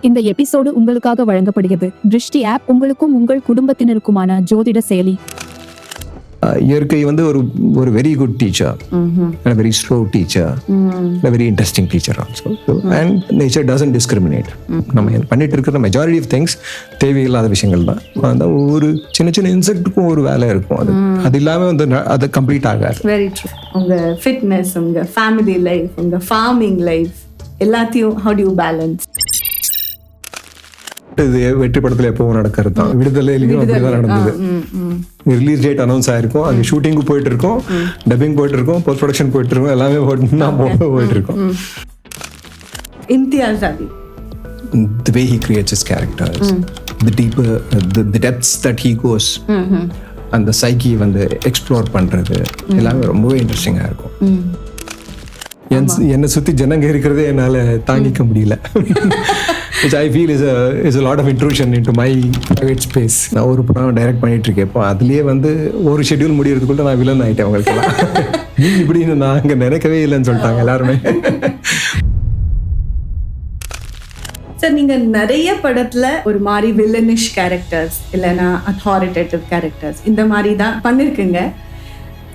இந்த எபிசோடு உங்களுக்காக வழங்கப்படுகிறது திருஷ்டி ஆப், உங்களுக்கும் உங்கள் குடும்பத்தினருக்குமான ஜோதிட செயலி. இயற்கை வந்து ஒரு very good teacher, very slow teacher, very interesting teacher also. And nature doesn't discriminate. நம்ம பண்ணிட்டு இருக்கிற மெஜாரிட்டி ஆஃப் திங்ஸ் தேவையில்லாத விஷயங்கள் தான். அந்த ஒரு சின்ன சின்ன இன்செக்ட்டுக்கும் ஒரு வேலை இருக்கும். அது இல்லாமல் வந்து அது கம்ப்ளீட் ஆகாது. Very true. உங்கள் ஃபிட்னஸ், உங்கள் ஃபேமிலி லைஃப், உங்கள் ஃபார்மிங் லைஃப் எல்லாத்தையும் how do you balance? இது வெற்றி படத்துல எப்பவும் நடக்கிறது தான். விடுதலையிலையும் அப்படிதான் நடந்தது. ரிலீஸ் டேட் அனௌன்ஸ் ஆயிருக்கும், அங்கே ஷூட்டிங்கு போயிட்டு இருக்கோம், டப்பிங் போயிட்டு இருக்கோம், போஸ்ட் ப்ரொடக்ஷன் போயிட்டு இருக்கோம், எல்லாமே போயிட்டு இருக்கோம். இம்தியாஸ் அலி, the way he creates his characters, the deeper the depths that he goes, அந்த சைக்கி வந்து எக்ஸ்ப்ளோர் பண்றது எல்லாமே ரொம்பவே இன்ட்ரெஸ்டிங்கா இருக்கும். என்னை சுத்தி ஜனங்க இருக்கிறதே என்னால தாங்கிக்க முடியல. which I feel is a lot of intrusion into my private space. நான் ஒரு படம் டைரக்ட் பண்ணிட்டு இருக்கேன். இப்போ அதுலயே வந்து ஒரு ஷெட்யூல் முடியறதுக்குள்ள நான் வில்லன் ஆயிட்டேன். அவங்களுக்கெல்லாம் நீ இப்படின்னு நான் அங்கே நினைக்கவே இல்லைன்னு சொல்லிட்டாங்க எல்லாருமே. சார், நீங்க நிறைய படத்துல ஒரு மாதிரி வில்லனிஷ் கேரக்டர்ஸ் இல்லைன்னா அத்தாரிட்டேட்டிவ் கேரக்டர்ஸ் இந்த மாதிரி தான் பண்ணிருக்குங்க.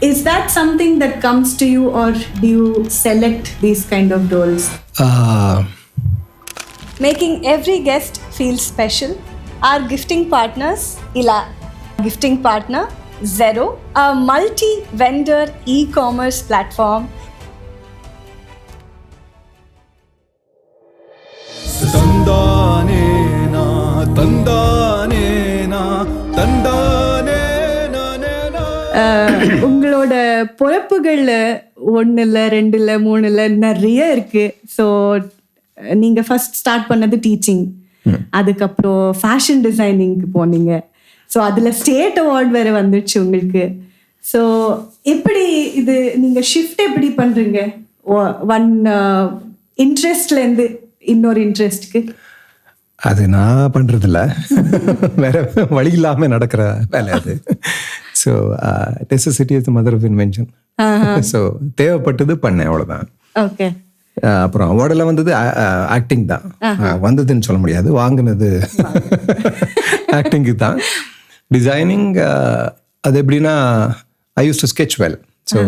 Is that something that comes to you, or do you select these kind of roles? Making every guest feel special. Our gifting partners, ILA. Gifting partner, Zero. A multi-vendor e-commerce platform. Tandanena, tandanena, tandanena. உங்களோட பொழப்புகள் 1 இல்லை 2 இல்லை 3 இல்லை நிறைய இருக்கு. So நீங்க first start பண்ணது teaching, அதுக்கப்புறம் fashion டிசைனிங்க்கு போனீங்க. ஸோ அதுல ஸ்டேட் அவார்ட் வேற வந்துடுச்சு உங்களுக்கு. ஸோ எப்படி இது நீங்க ஷிஃப்ட் எப்படி பண்றீங்க ஒன் இன்ட்ரெஸ்ட்ல இருந்து இன்னொரு இன்ட்ரெஸ்ட்க்கு? அது நான் பண்றதில்ல, வேற வழி இல்லாம நடக்கிற வேலை அது. So necessity is the mother of invention. So தேவைப்பட்டது பண்ணேன், அவ்வளோதான். ஓகே. அப்புறம் அவார்டெல்லாம் வந்தது ஆக்டிங் தான். வந்ததுன்னு சொல்ல முடியாது, வாங்கினது ஆக்டிங்கு தான். டிசைனிங் அது எப்படின்னா, I use to sketch well. So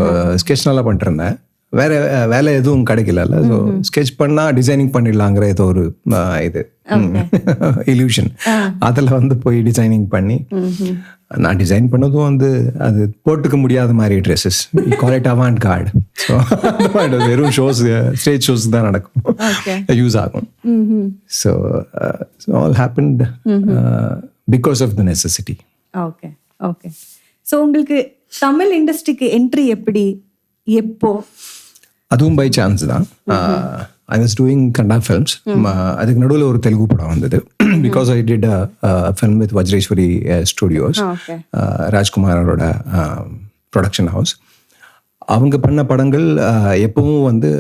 sketch நல்லா பண்ணிருந்தேன். வேலை எதுவும் கிடைக்கல. ஸோ ஸ்கெச் பண்ணா டிசைனிங் பண்ணிடலாங்கிற ஏதோ ஒரு இது இல்யூஷன். அதில் வந்து போய் டிசைனிங் பண்ணி, நான் டிசைன் பண்ணதும் வந்து அது போட்டுக்க முடியாத மாதிரி dresses, call it avant garde. So வெறும் ஷோஸ், ஸ்டேஜ் ஷோஸ் தான் நடக்கும், யூஸ் ஆகும். So all happened because of the necessity. Okay okay. So உங்களுக்கு தமிழ் இண்டஸ்ட்ரிக்கு என்ட்ரி எப்படி, எப்போ? அதுவும் பை சான்ஸ் தான். I was doing Kannada films. அதுக்கு நடுவில் ஒரு தெலுங்கு படம் வந்தது. Because I did film with Vajreshwari studios, ராஜ்குமாரோட ப்ரொடக்ஷன் ஹவுஸ். அவங்க பண்ண படங்கள் எப்பவும் வந்து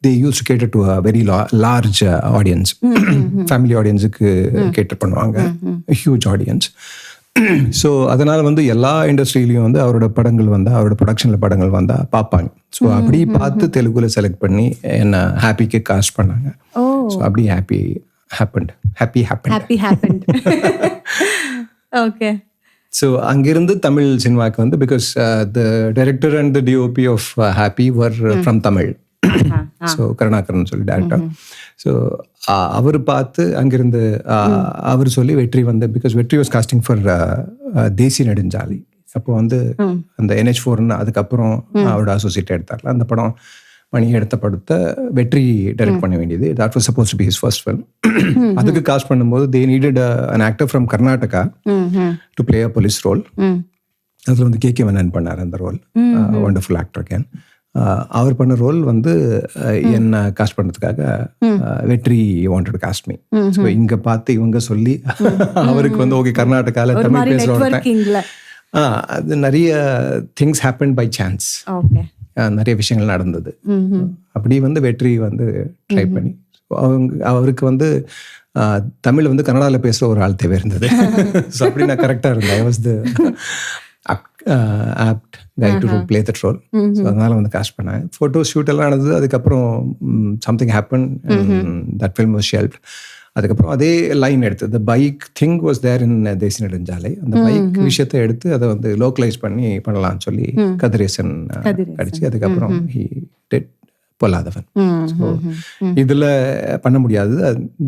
they use to cater to a very large audience. Family ஆடியன்ஸுக்கு கேட்டர் பண்ணுவாங்க, ஹியூஜ் ஆடியன்ஸ். ஸோ அதனால் வந்து எல்லா இண்டஸ்ட்ரியிலையும் வந்து அவரோட படங்கள் வந்தால், அவரோட ப்ரொடக்ஷனில் படங்கள் வந்தால் பார்ப்பாங்க. ஸோ அப்படி பார்த்து தெலுங்குல செலக்ட் பண்ணி என்ன ஹாப்பிக்கு காஸ்ட் பண்ணாங்க. ஸோ அப்படி ஹாப்பி ஹேப்பன்ட். ஓகே. ஸோ அங்கிருந்து தமிழ் சினிமாவுக்கு வந்து, because the director and the DOP of Happy were from Tamil. So Karunakaran சொல்லி டேரக்டர். ஸோ அவர் பார்த்து அங்கிருந்து அவர் சொல்லி வெற்றி வந்து, பிகாஸ் வெற்றி வாஸ் காஸ்டிங் ஃபார் தேசி நெடுஞ்சாலை. அப்போ வந்து அந்த NH4 அதுக்கப்புறம் அவரோட அசோசியேட் எடுத்தார்ல, அந்த படம் மணி எடுத்த படத்தை வெற்றி டைரக்ட் பண்ண வேண்டியது. That was suppose to B his first film. அதுக்கு காஸ்ட் பண்ணும்போது தே needed an actor from Karnataka to play a police role. அதில் வந்து KK Menon பண்ணார் அந்த ரோல். Wonderful actor can. அவர் பண்ண ரோல் வந்து என்ன காஸ்ட் பண்ணுறதுக்காக வெற்றி வாண்டட் காஸ்ட் மீ. ஸோ இங்கே பார்த்து இவங்க சொல்லி அவருக்கு வந்து ஓகே கர்நாடகாவில் தமிழ் பேசுகிறோம். அது நிறைய திங்ஸ் ஹேப்பன் பை சான்ஸ். நிறைய விஷயங்கள் நடந்தது. அப்படி வந்து வெற்றி வந்து ட்ரை பண்ணி, அவருக்கு வந்து தமிழ் வந்து கன்னடாவில் பேசுகிற ஒரு ஆள் தேவை இருந்தது. ஸோ அப்படி நான் கரெக்டாக இருந்தேன். I was the apt guy to play that role. So அதனால வந்து காஸ்ட் பண்ணேன். ஃபோட்டோ ஷூட் எல்லாம் நடந்தது. அதுக்கப்புறம் something happen, that film was shelved. அதுக்கப்புறம் அதே லைன் எடுத்து the big thing was there in தேசிய நெடுஞ்சாலை, அந்த பைக் விஷயத்தை எடுத்து அதை வந்து லோக்கலைஸ் பண்ணி பண்ணலாம்னு சொல்லி கதிரேசன் அடிச்சு அதுக்கப்புறம் ஹி டிட் பொல்லாதவன். ஸோ இதுல பண்ண முடியாது.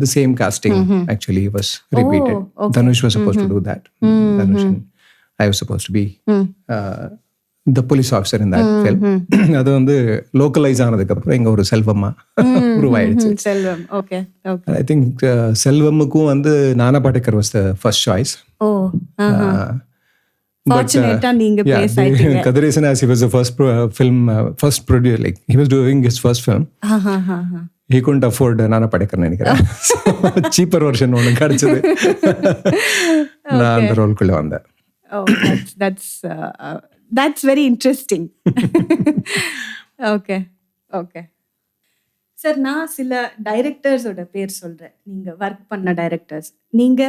The same casting actually was repeated. Dhanush was suppose to do that. Dhanush and I was suppose to be the police officer in that film. அது வந்து லோக்கலைஸ் ஆனதுக்கு அப்புறம் இங்க ஒரு செல்வமா உருவாயிடுச்சு. Selvam. Okay okay. I think செல்வமுக்கும் வந்து Nana Patekar was the first choice. Oh ஃபார்ச்சுனேட்டா நீங்க பிளேஸ் ஆயிட்டீங்க. Kadhiresan, as he was the first film, first producer, like he was doing his first film. He couldn't afford Nana Padekar நினைக்கிறேன். Cheaper version ஒன்று கிடைச்சது. நான் அந்த ரோல்குள்ள வந்தேன். Oh, that's very interesting. Okay, okay. Sir, நான் சில டைரக்டர்ஸோட பேர் சொல்றேன். நீங்க ஒர்க் பண்ண டைரக்டர்ஸ், நீங்க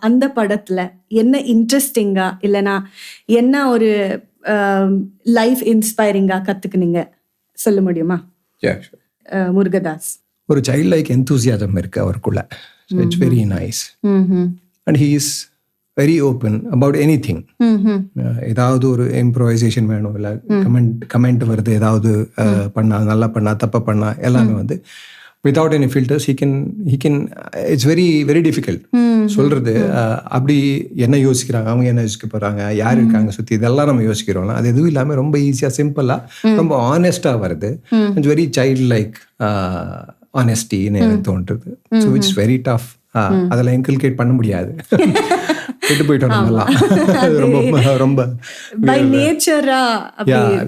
அந்த படத்துல என்ன இன்ட்ரெஸ்டிங்கா இல்லைனா என்ன ஒரு லைஃப் இன்ஸ்பைரிங்கா கத்துக்குனீங்க சொல்ல முடியுமா? முருகதாஸ். ஒரு சைல்ட் லைக் எந்தூசியாசம் இருக்கு அவருக்குள்ள. It's very nice. And he is very open about any thing. ஏதாவது ஒரு இம்ப்ரோவைசேஷன் வேணும், இல்லை கமெண்ட் வருது, ஏதாவது பண்ணா நல்லா பண்ணா தப்பா பண்ணா எல்லாமே வந்து without any filters he can it's very difficult சொல்றது. அப்படி என்ன யோசிக்கிறாங்க, அவங்க என்ன யோசிக்க போறாங்க, யார் இருக்காங்க சுத்தி, இதெல்லாம் நம்ம யோசிக்கிறோம்ல, அது எதுவும் இல்லாம ரொம்ப ஈஸியா சிம்பிளா ரொம்ப ஆனஸ்டா வருது. இட்ஸ் வெரி சைல்ட் லைக் ஆனஸ்டின்னு எனக்கு தோன்றுது. So it's very tough. அதெல்லாம் இன்கல்கேட் பண்ண முடியாது. விட்டு போயிட்டோம் நம்மலாம். ரொம்ப பை நேச்சரா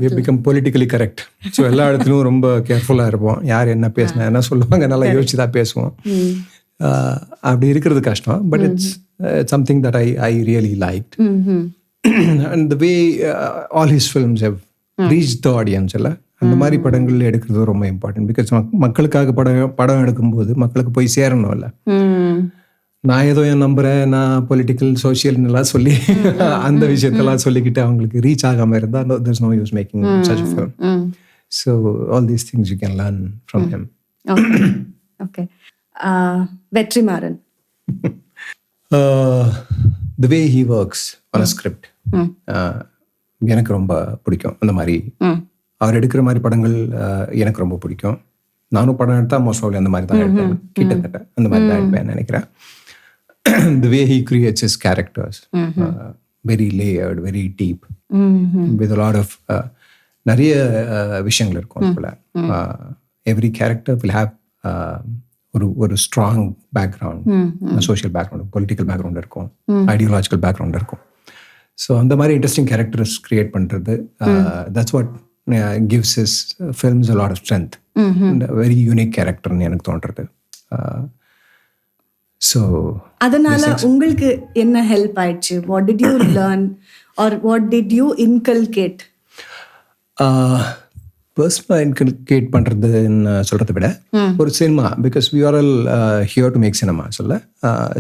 we become politically correct. So எல்லா இடத்துலையும் ரொம்ப கேர்ஃபுல்லாக இருப்போம். யார் என்ன பேசினா என்ன சொல்லுவாங்க நல்லா யோசிச்சு தான் பேசுவோம். அப்படி இருக்கிறது கஷ்டம். But it's something that I really liked. And the way all his films have reach the audience. இல்லை, அந்த மாதிரி படங்கள் எடுக்கிறது ரொம்ப இம்பார்ட்டன்ட். பிகாஸ் மக்களுக்காக படம் எடுக்கும்போது மக்களுக்கு போய் சேரணும். இல்லை, நான் ஏதோ என் நம்புறேன், நான் பொலிட்டிக்கல் சோஷியல்னு சொல்லி அந்த விஷயத்தெல்லாம் சொல்லிக்கிட்டு அவங்களுக்கு ரீச் ஆகாம இருந்தா there's no use making such a film. So all these things you can learn from him. Okay. Vetrimaaran. The way he works on a script எனக்கு ரொம்ப பிடிக்கும். அந்த மாதிரி அவர் எடுக்கிற மாதிரி படங்கள் எனக்கு ரொம்ப பிடிக்கும். நானும் படம் எடுத்தா மோஸ்ட் ஆஃப் அந்த மாதிரி தான் எடுப்பேன். கிட்டத்தட்ட அந்த மாதிரி தான் எடுப்பேன் நினைக்கிறேன். The way he creates his characters, very layered, very deep, with a lot of நிறைய விஷயங்கள் இருக்கும் அதுக்குள்ள. Every character will have ஒரு strong background, social background, political background இருக்கும், ஐடியாலஜிக்கல் பேக்ரவுண்ட் இருக்கும். ஸோ அந்த மாதிரி இன்ட்ரெஸ்டிங் கேரக்டர்ஸ் கிரியேட் பண்ணுறது, that's what gives his films a lot of strength. Very unique character ன்னு எனக்கு தோன்றது. ஸோ அதனால உங்களுக்கு என்ன ஹெல்ப் ஆயிடுச்சு? What did you learn or what did you inculcate? பர்சனலாக இன்கல்கேட் பண்ணுறதுன்னு சொல்கிறத விட ஒரு cinema, because we are all here to make cinema. சொல்ல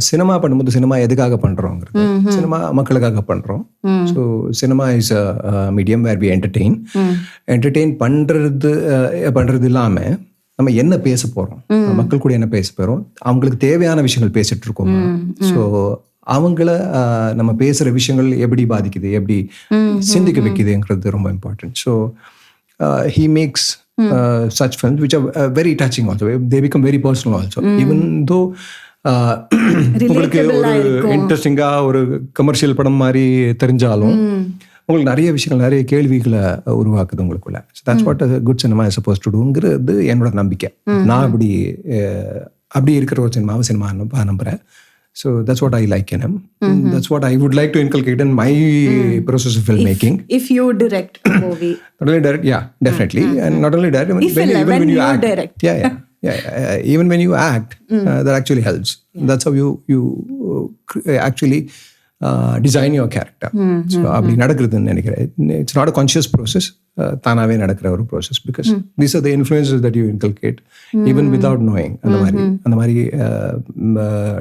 சினிமா பண்ணும்போது சினிமா எதுக்காக பண்ணுறோங்கிறது, சினிமா மக்களுக்காக பண்ணுறோம். So cinema is a medium where we entertain பண்ணுறது இல்லாமல் நம்ம என்ன பேச போகிறோம், மக்கள் கூட என்ன பேச போகிறோம், அவங்களுக்கு தேவையான விஷயங்கள் பேசிட்டு இருக்கோம். ஸோ அவங்கள நம்ம பேசுகிற விஷயங்கள் எப்படி பாதிக்குது, எப்படி சிந்திக்க வைக்குதுங்கிறது ரொம்ப important. So he makes such films which are very touching also. They become very personal also. Even though உங்களுக்கு ஒரு இன்ட்ரெஸ்டிங்கா ஒரு கமர்ஷியல் படம் மாதிரி தெரிஞ்சாலும் உங்களுக்கு நிறைய விஷயங்கள், நிறைய கேள்விகளை உருவாக்குது உங்களுக்குள்ள. So that's what a good cinema is supposed to doங்கிறது என்னோட நம்பிக்கை. நான் அப்படி இருக்கிற ஒரு சினிமா நம்புறேன். So that's what I like in him. That's what I would like to inculcate in my process of filmmaking. If you direct a movie. Not only direct, yeah, definitely. And not only direct, even when you act. Direct. Yeah. Even when you act, that actually helps. That's how you actually design your character. So அப்படி நடக்குதுன்னு நினைக்கிறேன். It's not a conscious process. தானாவே நடக்கிற ஒரு process. Because these are the influences that you inculcate even without knowing. அந்த மாதிரி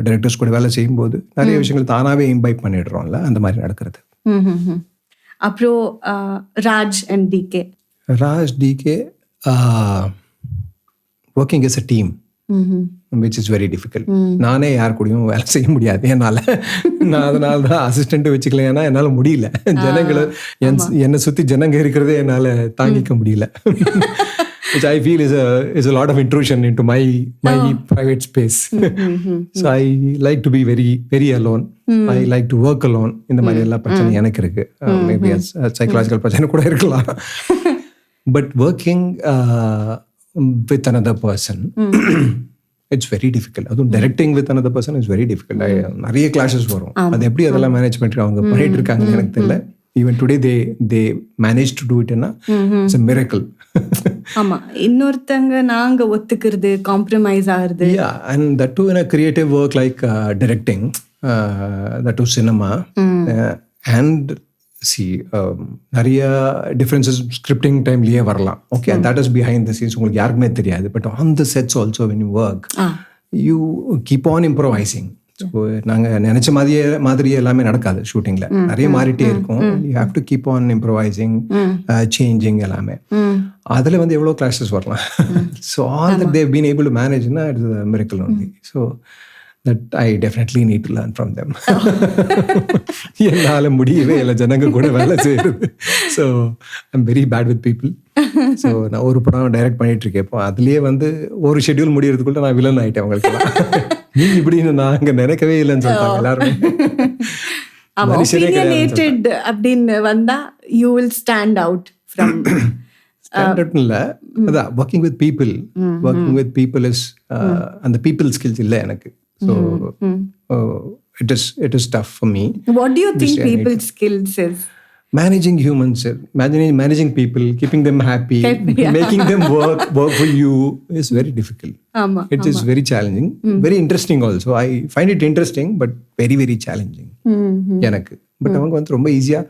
directors கூட வேலை செய்யும்போது நிறைய விஷயங்கள் தானாவே இம்பைப் பண்ணிடுறோம்ல, அந்த மாதிரி நடக்கிறது. அப்புறம் Raj and DK. Raj, DK, working as a team. Which is very difficult. நானே யார் கூடயும் வேலை செய்ய முடியாது என்னால். நான் அதனால தான் அசிஸ்டண்ட்டு வச்சுக்கல, ஏன்னா என்னால் முடியல. ஜனங்களை என்னை சுற்றி ஜனங்க இருக்கிறதே என்னால் தாங்கிக்க முடியல. Which I feel is a lot of intrusion into my private space. So I like to be very very alone. I like to work alone. இந்த மாதிரி எல்லா பிரச்சனையும் எனக்கு இருக்கு. Maybe psychological பிரச்சனை கூட இருக்கலாம். But working with another person, it's very difficult. அதுவும் directing with another person is very difficult. நிறைய clashes வரும். அது எப்படி அதெல்லாம் மேனேஜ்மெண்ட் அவங்க பண்ணிட்டு இருக்காங்கன்னு எனக்கு தெரியல. Even today they managed to do it. It's a miracle. ஆமா, இன்னொருத்தங்க நாங்க ஒத்துக்கிறது, காம்ப்ரமைஸ் ஆகுறது. Yeah, and that too in a creative work like directing, that too cinema. And see, நிறைய differences scripting timeலயே வரலாம். Okay, and that is behind the scenes, உங்களுக்கு யாருக்குமே தெரியாது. But on the sets also when you work, you keep on improvising. So நாங்கள் நினச்ச மாதிரியே எல்லாமே நடக்காது ஷூட்டிங்கில். நிறைய மாறிட்டே இருக்கும். You have to keep on improvising, changing எல்லாமே. அதில் வந்து எவ்வளோ கிளாஷஸ் வரலாம். So all that they've been able to மேனேஜ்னா it's a miracle only. So that I definitely need to learn from them. என்னால் முடியவே இல்லை ஜனங்க கூட வேலை செய்யுது. So I'm very bad with people. So நான் ஒரு படம் டைரக்ட் பண்ணிட்டு இருக்கேன். இப்போ அதுலேயே வந்து ஒரு ஷெட்யூல் முடியறதுக்குள்ள நான் வில்லன் ஆகிட்டேன். அவங்களுக்கு நீ இப்படின்னு நாங்க நினைக்கவே இல்லைன்னு சொல்லிட்டாங்க எல்லாருமே. opinionated அப்படின்னு வந்தா you will stand out from. Stand out இல்ல, அதான் working with people is and the people skills இல்லை எனக்கு. So it is tough for me. What do you think people skills is? Managing humans, managing people, keeping them happy, making them work for you is very difficult. It is very challenging, very interesting also. I find it interesting, but very very challenging எனக்கு. But அவங்க வந்து ரொம்ப ஈஸியா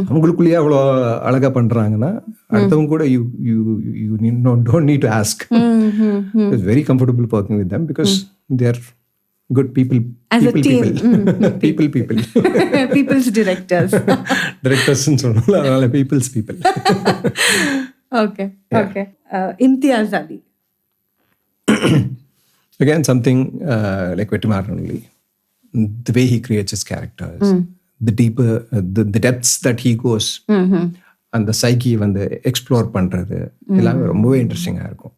அவங்களுக்குள்ளேயே அவ்வளோ அழகா பண்றாங்கன்னா அடுத்தவங்க கூட you don't need to ask. It's very comfortable working with them because they are good people. As a team. People. People's directors. Directors சொல்லணும், அதனால people's people. Okay. Imtiaz Ali. Again, something like Vettimaran only. The way he creates his characters, the deeper, the depths that he goes, and the psyche வந்து explore பண்றது எல்லாமே ரொம்பவே இன்ட்ரெஸ்டிங்காக இருக்கும்.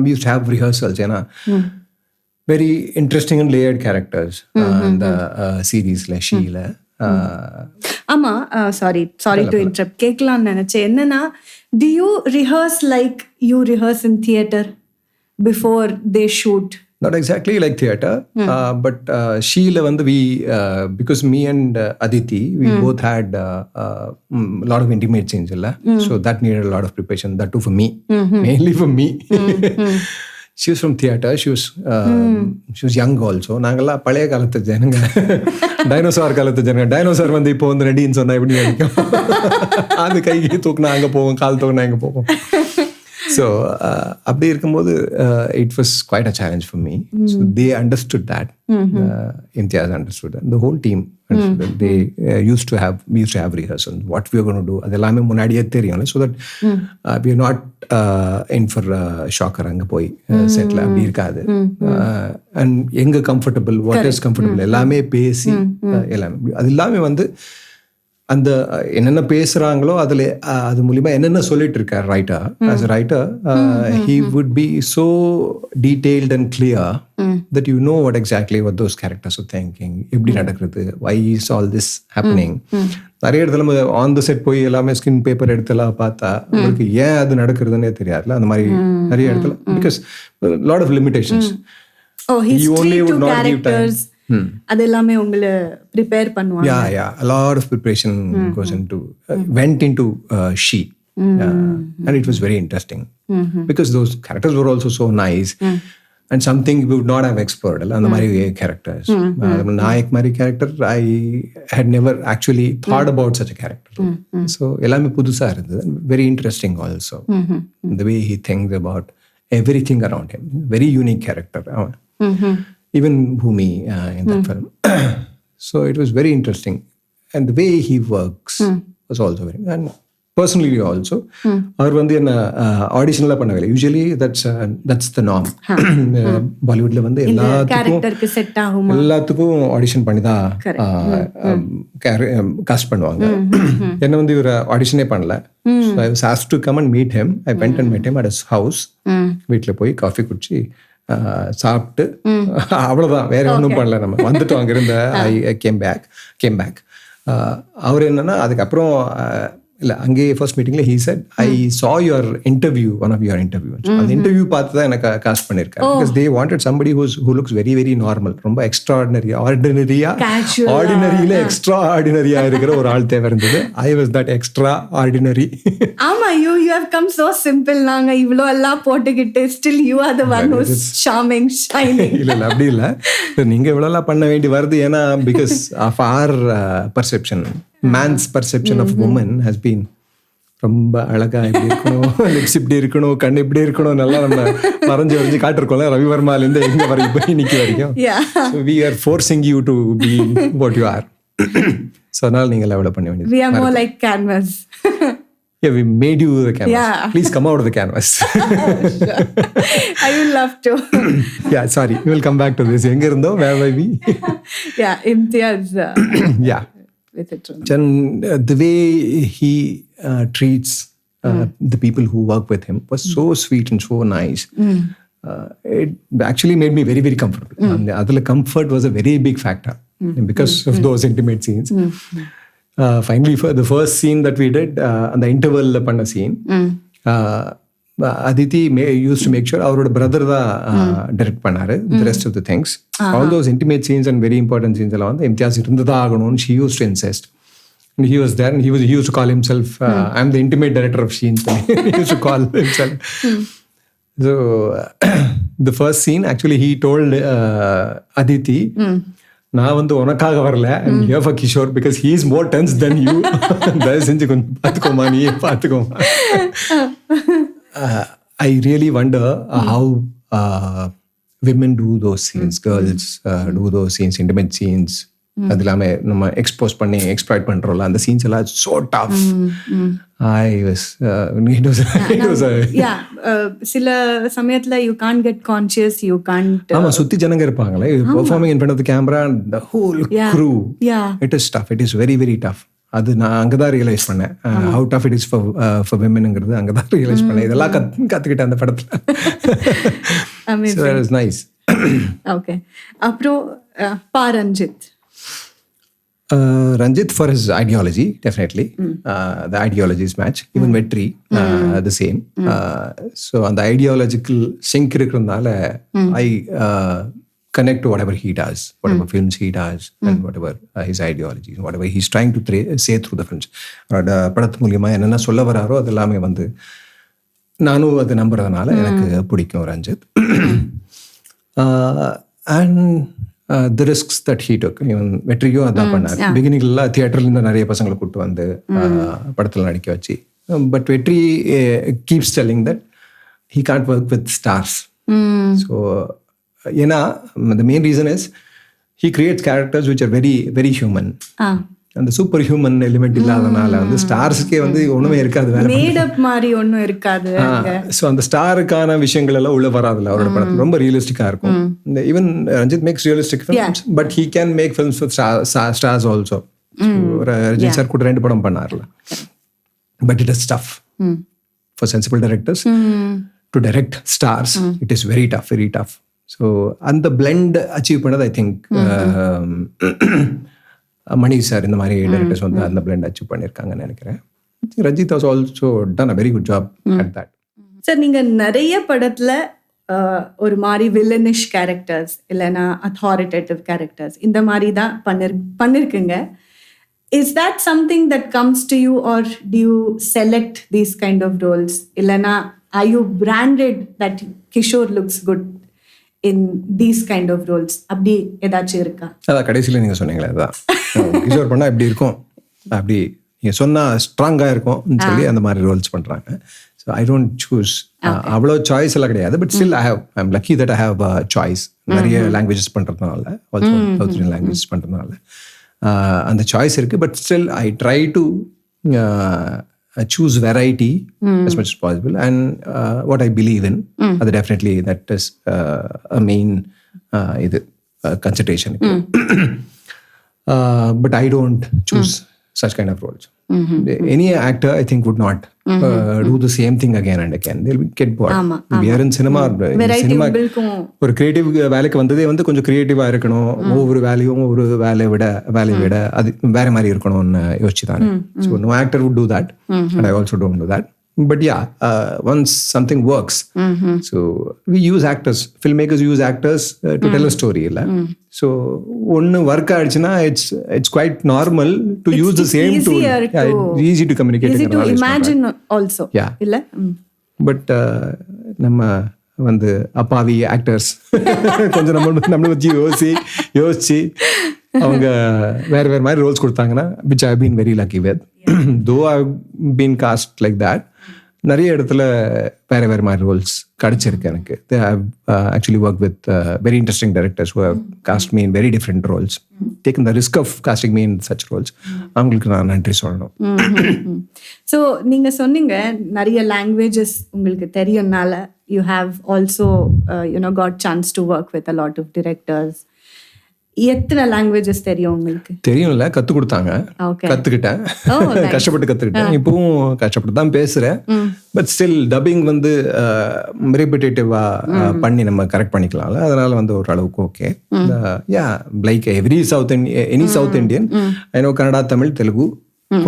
We used to have rehearsals, ஏன்னா very interesting and layered characters in the series like Sheila. ஆமா, sorry to interrupt. கேட்கலாம்னு நினைச்சேன். என்னன்னா, do you rehearse like you rehearse in theater before they shoot? Not exactly like theater, but Sheila வந்து we because me and Aditi we both had a lot of intimate scenes illa, so that needed a lot of preparation. That too for me, mainly for me. She was from theater. She was young also. நாங்கெல்லாம் பழைய காலத்து ஜனங்க, dinosaur காலத்து ஜனங்க. Dinosaur வந்து இப்போ வந்து ரெடின்னு சொன்னா எப்படி நினைக்கும்? அது கைக்கு தூக்குனா அங்கே போவோம், கால் தூக்குனா இங்கே போவோம். So அப்படி இருக்கும்போது it was quite a challenge for me. So they understood that. Imtiaz understood that. The whole team understood that. They used to have rehearsals. What we were going to do, அதெல்லாமே முன்னாடியே தெரியும். So that we are not in for shocker. அங்கே போய் settle அப்படி இருக்காது. And எங்க comfortable, what is comfortable எல்லாமே பேசி எல்லாமே அது எல்லாமே வந்து அந்த என்னென்ன பேசுறாங்களோ அதுல அது மூலியமா என்னென்ன சொல்லிட்டு இருக்காரு writer. As a writer he would be so detailed and clear that you know what exactly what those characters are thinking. எப்படி நடக்குது, why is all this happening. நிறைய இடத்துல ஆன் த செட் போய் எல்லாமே ஸ்கின் பேப்பர் எடுத்துலாம் பார்த்தா உங்களுக்கு ஏன் அது நடக்குதுன்னே தெரியாதுல. அந்த மாதிரி நிறைய இடத்துல because lot of limitations. History to characters. அது எல்லாமே உங்களை ப்ரிப்பேர் பண்ணுவாங்க. Yeah, a lot of preparation went into She, and it was very interesting because those characters were also so nice and something we would not have explored. அந்த மாதிரி characters, Naik மாதிரி character I had never actually thought about such a character. So எல்லாமே புதுசா இருந்தது, very interesting also. The way he thinks about everything around him, very unique character. Even Bhumi in that film. So it was very interesting. And the way he works was also very... And personally also அவர் வந்து என்ன ஆடிஷன்லாம் பண்ணவில்லை. Usually that's the norm. பாலிவுட்ல வந்து கேரக்டருக்கு set ஆகும் எல்லாத்துக்கும் ஆடிஷன் பண்ணி தான் காஸ்ட் பண்ணுவாங்க. என்ன வந்து இவர் ஆடிஷனே பண்ணல. So I was asked to come and meet him. I went and met him at his house. வீட்டில் போய் காஃபி குடிச்சு சாப்பிட்டு அவ்வளோதான், வேற ஒன்றும் பண்ணல. நம்ம வந்துட்டோம் அங்கிருந்த. I came back. அவர் என்னன்னா அதுக்கப்புறம் இல்லை, அங்கேயே ஃபர்ஸ்ட் மீட்டிங்ல he said I saw your interview, one of your interviews. அந்த இன்டர்வியூ பார்த்து தான் எனக்கு காஸ்ட் பண்ணியிருக்காரு. Because they wanted somebody who looks very very normal, ரொம்ப எக்ஸ்ட்ராடினரியா ஆர்டினரியில எக்ஸ்ட்ரா ஆர்டினரியா இருக்கிற ஒரு ஆள் தேவை இருந்தது. I was that extra ordinary. ஆமா, you have come so simple. நாங்க இவ்வளோ எல்லாம் போட்டுக்கிட்டு still you are the one who's charming, shining. இல்ல அப்படி இல்லை, நீங்க இவ்வளோலாம் பண்ண வேண்டி வருது. ஏன்னா because of our perception, man's perception of women has been ரொம்ப அழகா இப்படி இருக்கணும், லிப்ஸ் இப்படி இருக்கணும், கண் இப்படி இருக்கணும், நல்லா நம்ம வரைஞ்சு காட்டிருக்கோம்ல ரவிவர்மாலேருந்து எங்க வரைக்கும் இன்னைக்கு வரைக்கும். So we are forcing you to be what you are. So அதனால நீங்க எவ்வளவு பண்ண வேண்டியது. We are more like canvas. Yeah, we made you the canvas. Yeah. Please come out of the canvas. I will love to. Yeah, sorry, we will come back to this. எங்க இருந்தோம், where were we? Yeah, Imtiaz. Yeah. With it. And the way he treats the people who work with him was so sweet and so nice. It actually made me very very comfortable. And adula comfort was a very big factor because of those intimate scenes. Finally, for the first scene that we did, and the interval la panna scene, Aditi used to make sure our brother da direct பண்ணாரு the rest of the things. All those intimate scenes and very important scenes எல்லாம் வந்து இம்தியாஸ் இருந்ததா ஆகணும்னு she used to insist. And he was there and he used to call himself I'm the intimate director of scenes. He used to call himself. So the first scene actually he told Aditi, நான் வந்து உனக்காக வரல, I'm here for Kishore because he is more tense than you. தயவு செஞ்சு கொஞ்சம் பார்த்துக்கோமா, நீயே பார்த்துக்கோமா. I really wonder how women do those scenes, girls do those scenes, intimate scenes. அது இல்லாம நம்ம எக்ஸ்போஸ் பண்ணி எக்ஸ்ப்ளாய்ட் பண்றோம்ல, அந்த சீன்ஸ் எல்லாம் so tough. சில சமயத்துல you can't get conscious, you can't. ஆமா, சுத்தி ஜனங்க இருப்பாங்களே performing in front of the camera and the whole crew. It is tough. It is very very tough. அது நான் அங்கதான் ரியலைஸ் பண்ணேன் how tough it is for womenங்கிறது அங்கதான் ரியலைஸ் பண்ணேன். இதெல்லாம் கத்துக்கிட்டேன் அந்த படத்துல. So that was nice. Okay. அப்புறம் Pa Ranjith. Ranjit for his ideology, definitely. The ideologies match. Even Vetri, the same. So on the ideological sync irukkranaala, I connect to whatever he does, whatever films he does, and whatever his ideologies, whatever he's trying to say through the films. படத்து மூலியமா என்னென்ன சொல்ல வராரோ அதெல்லாமே வந்து நானும் அதை நம்புறதுனால எனக்கு பிடிக்கும் Ranjith. And the risks that he took, even வெற்றியும் அதான் பண்ணார். பிகினிங்ல தியேட்டர்ல இருந்து நிறைய பசங்களை கூட்டு வந்து படத்துல நடிக்க வச்சு, பட் வெற்றி keeps telling that he can't work with stars. So ஏன்னா the main reason is he creates characters which are very very human. அந்த சூப்பர் ஹியூமன் எலிமெண்ட் இல்லாதனால வந்து ஸ்டார்ஸ்க்கே வந்து ஒண்ணுமே இருக்காது, மேட் அப் மாதிரி ஒண்ணும் இருக்காது. ஸோ அந்த ஸ்டாருக்கான விஷயங்கள் எல்லாம் உள்ள வராதுல்ல அவரோட படத்துல, ரொம்ப ரியலிஸ்டிக்கா இருக்கும். Even Ranjith makes realistic films, but he can make films with stars also. Rajini sir கூட 2 படம் பண்ணார்ல, but it is tough for sensible directors to direct stars. It is very tough. So அந்த பிளெண்ட் அச்சீவ் பண்ணது ஐ திங்க் மணி சார் இந்த மாதிரி directors வந்து அந்த blend achieve பண்ணியிருக்காங்கன்னு நினைக்கிறேன். Ranjith was also done a very good job at that. Sir, நீங்க நிறைய படத்துல ஒரு மாதிரி வில்லனிஷ் கேரக்டர்ஸ் இல்லைன்னா அத்தாரிட்டேட்டிவ் கேரக்டர்ஸ் இந்த மாதிரி தான் பண்ணிருக்குங்க. Is that something that comes to you or do you select these kind of roles? இல்லைன்னா are you branded that Kishore looks good in these kind of roles? அப்படி ஏதாச்சும் இருக்கா? அதான் கடைசியில் நீங்கள் சொன்னீங்களே, அதான் கிஷோர் பண்ணால் இப்படி இருக்கும், அப்படி நீங்கள் சொன்னால் ஸ்ட்ராங்காக இருக்கும்னு சொல்லி அந்த மாதிரி ரோல்ஸ் பண்ணுறாங்க. So I don't choose. அவ்வளோ சாய்ஸ் எல்லாம் கிடையாது, but still I am lucky that I have choice. நிறைய லாங்குவேஜஸ் பண்ணுறதுனால, ஆல்சோ சவுத் இந்தியன் லாங்குவேஜஸ் பண்ணுறதுனால அந்த சாய்ஸ் இருக்குது. But still I try to choose variety as much as possible, and what I believe in, அது definitely that is a main இது consideration. But I don't choose such kind of roles. Any actor, I think, would not do the same thing again and again. They'll get bored. We are in cinema. Cinema ஒரு creative வேலைக்கு வந்ததே வந்து கொஞ்சம் கிரியேட்டிவா இருக்கணும், ஒவ்வொரு வேலையும் ஒரு வேலையை விட அது வேற மாதிரி இருக்கணும்னு யோசிச்சு தானே. So no actor would do that, and I also don't do that. But yeah, once something works, so we use actors, filmmakers use actors to tell a story. So one work aayidchuna, it's quite normal to use the same tool. Yeah, it's easy to communicate, easy to imagine also. Yeah, illa but நம்ம வந்து அப்பாவி actors கொஞ்சம் நம்மளை வச்சு யோசிச்சு அவங்க வேற மாதிரி ரோல்ஸ் கொடுத்தாங்கன்னா, which I've been very lucky with. Though I've been cast like that, நிறைய இடத்துல வேற மாதிரி ரோல்ஸ் கிடைச்சிருக்கு எனக்கு. I've actually worked with very interesting directors who have cast me in very different roles, taken the risk of casting me in such roles. அவங்களுக்கு நான் நன்றி சொல்லணும். ஸோ நீங்க சொன்னீங்க நிறைய லாங்குவேஜஸ் உங்களுக்கு தெரியும்னால you have also got chance to work with a lot of directors. எத்தனை languages தெரியும் உங்களுக்கு? தெரியும்ல, கத்து கொடுத்தாங்க, கத்துக்கிட்டேன், கஷ்டப்பட்டு கத்துக்கிட்டேன். இப்பவும் கஷ்டப்பட்டு தான் பேசுறேன். பட் ஸ்டில் டப்பிங் வந்து ரிப்பிட்டேட்டிவா பண்ணி நம்ம கரெக்ட் பண்ணிக்கலாம்ல, அதனால வந்து ஒரு அளவுக்கு okay. Yeah, like any south Indian, I know Kannada, Tamil, Telugu,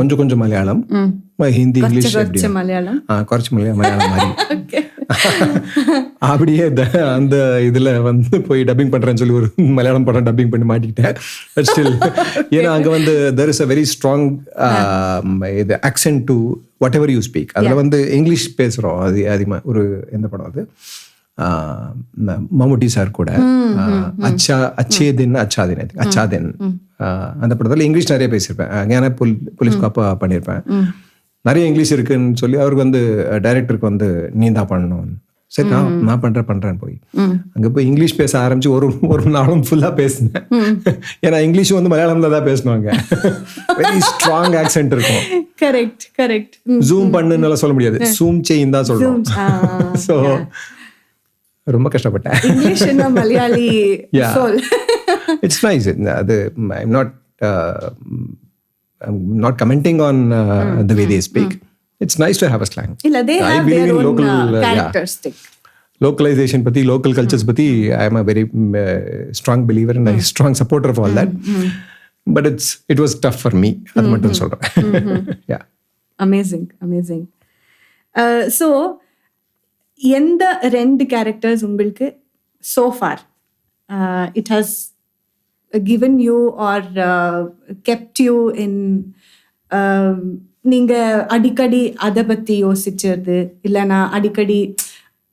கொஞ்சம் மலையாளம், ஹிந்தி, இங்கிலீஷ், மலையாளம் குறைச்சி மலையாளம் மாதிரி அப்படியே அந்த இதுல வந்து போய் டப்பிங் பண்றேன்னு சொல்லி ஒரு மலையாளம் படம் டப்பிங் பண்ணி மாட்டிக்கிட்டேன். பட் ஸ்டில் ஏன்னா அங்க வந்து there is a very strong இது accent to whatever you speak. அதுல வந்து இங்கிலீஷ் பேசுறோம். அது அதிகமா ஒரு எந்த படம் அது, மம்முட்டி சார் கூட அச்சேதின் அந்த படத்துல இங்கிலீஷ் நிறைய பேசியிருப்பேன். ஏன்னா போலீஸ் காப்பா பண்ணியிருப்பேன். நிறைய இங்கிலீஷ் இருக்குன்னு சொல்லி அவருக்கு வந்து டைரக்டருக்கு வந்து நீ தான் பண்ணணும். சரி, நான் பண்றேன் போய் அங்க போய் இங்கிலீஷ் பேச ஆரம்பிச்சு ஒரு நாளும் ஃபுல்லா பேசினேன். ஏன்னா இங்கிலீஷும் வந்து மலையாளம்ல தான் பேசுவாங்க. வெரி ஸ்ட்ராங் ஆக்சென்ட் இருக்கும். கரெக்ட். ஜூம் பண்ணுன்னு சொல்ல முடியாது, ஜூம் செய்யும் தான் சொல்றோம். ஸோ ரொம்ப கஷ்டப்பட்டேன். இங்கிலீஷ்னா மலையாளி சொல். It's nice. I'm not commenting on the way they speak. It's nice to have a slang. Illa, they have their own characteristic. Localization pati, local cultures pati, I am a very strong believer and a strong supporter of all that. But it was tough for me. Adu mattum solren. Yeah. Amazing. So எந்த 2 characters உங்களுக்கு so far it has given you or kept you in நீங்க அடிக்கடி அதை பத்தி யோசிச்சது, இல்லைனா அடிக்கடி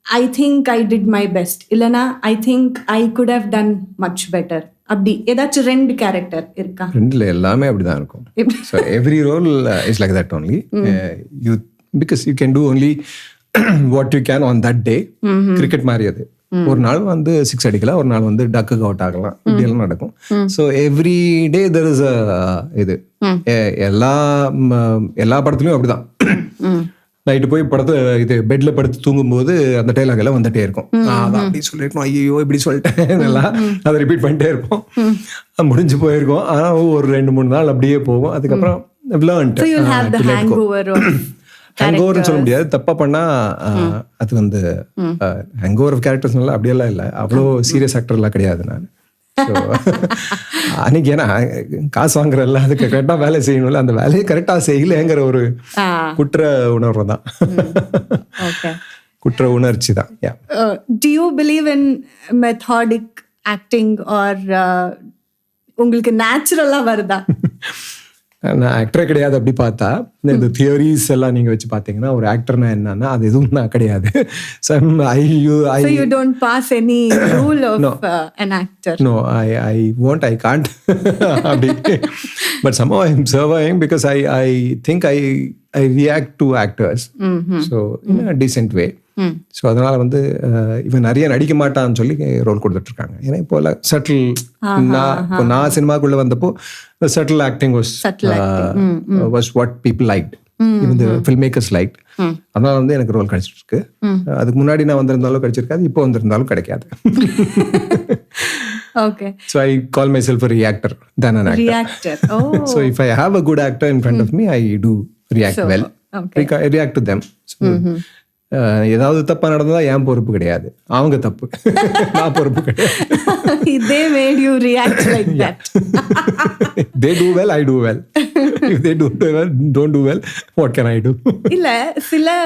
I think I did my best, இல்லைனா I think I could have done much better, அப்படி ஏதாச்சும் 2 கேரக்டர் இருக்கா? 2ல எல்லாமே அப்படிதான் இருக்கும். So every role is like that only. Because you can do only what you can on that day. Cricket மாதிரி அது. ஒரு நாள் வந்து 6 அடிக்கலாம், ஒரு நாள் வந்து டக்குக்கு அவுட் ஆகலாம், இப்படி எல்லாம் நடக்கும். So every day there is இது எல்லா படத்துலயும் அப்படிதான். நைட்டு போய் படத்தை இது பெட்ல படுத்து தூங்கும்போது அந்த டைலாக் எல்லாம் வந்துட்டே இருக்கும். அதான் அப்படி சொல்லிருக்கணும், ஐயோ இப்படி சொல்லிட்டேன் எல்லாம் அதை ரிப்பீட் பண்ணிட்டே இருப்போம். முடிஞ்சு போயிருக்கோம். ஆனா ஒரு 2-3 நாள் அப்படியே போகும். அதுக்கப்புறம் ஹேங்கோவர்னு சொல்ல முடியாது, தப்பா பண்ணா அது வந்து ஹேங்கோவர் ஆஃப் கேரக்டர்ஸ்னால அப்படியெல்லாம் இல்லை. அவ்வளோ சீரியஸ் ஆக்டர்லாம் கிடையாது நான். அன்னைக்கு ஏன்னா காசு வாங்குறல்ல, அதுக்கு கரெக்டா வேலை செய்யணும்ல, அந்த வேலையை கரெக்டா செய்யலைங்கிற ஒரு குற்ற உணர்வு தான், குற்ற உணர்ச்சி தான். Do you believe in methodic acting or உங்களுக்கு நேச்சுரலா வருதா? நான் ஆக்டரே கிடையாது. அப்படி பார்த்தா இந்த தியரிஸ் எல்லாம் நீங்க வச்சு பார்த்தீங்கன்னா ஒரு ஆக்டர்னா என்னன்னா அது எதுவும் நான் கிடையாது. So you don't pass any rule of an actor? No, I won't, I can't. But somehow I'm surviving because I think I react to actors. So in a decent way. So அதனால வந்து இவன் நிறைய நடிக்க மாட்டான்னு சொல்லி role கொடுத்துட்டு இருக்காங்க. ஏன்னா இப்போ சட்டில், நான் சினிமாக்குள்ள வந்தப்போ subtle acting was what people liked. even the filmmakers liked. அதனால வந்து எனக்கு ரோல் கிடைச்சிருக்கு. அதுக்கு முன்னாடி நான் வந்திருந்தாலும் கிடைச்சிருக்காது, இப்போ வந்திருந்தாலும் கிடைக்காது. Okay. So I call myself a reactor than an actor. Reactor. Oh. So if I have a good actor in front of me, I do react So, well. okay. I react to them. So, ஏதாவது தப்பா நடந்ததா என் பொறுப்பு கிடையாது, அவங்க தப்பு, நான் பொறுப்பு கிடையாது. They made you react like that. They do well, I do well. If they don't do well, what can I do? இல்ல சில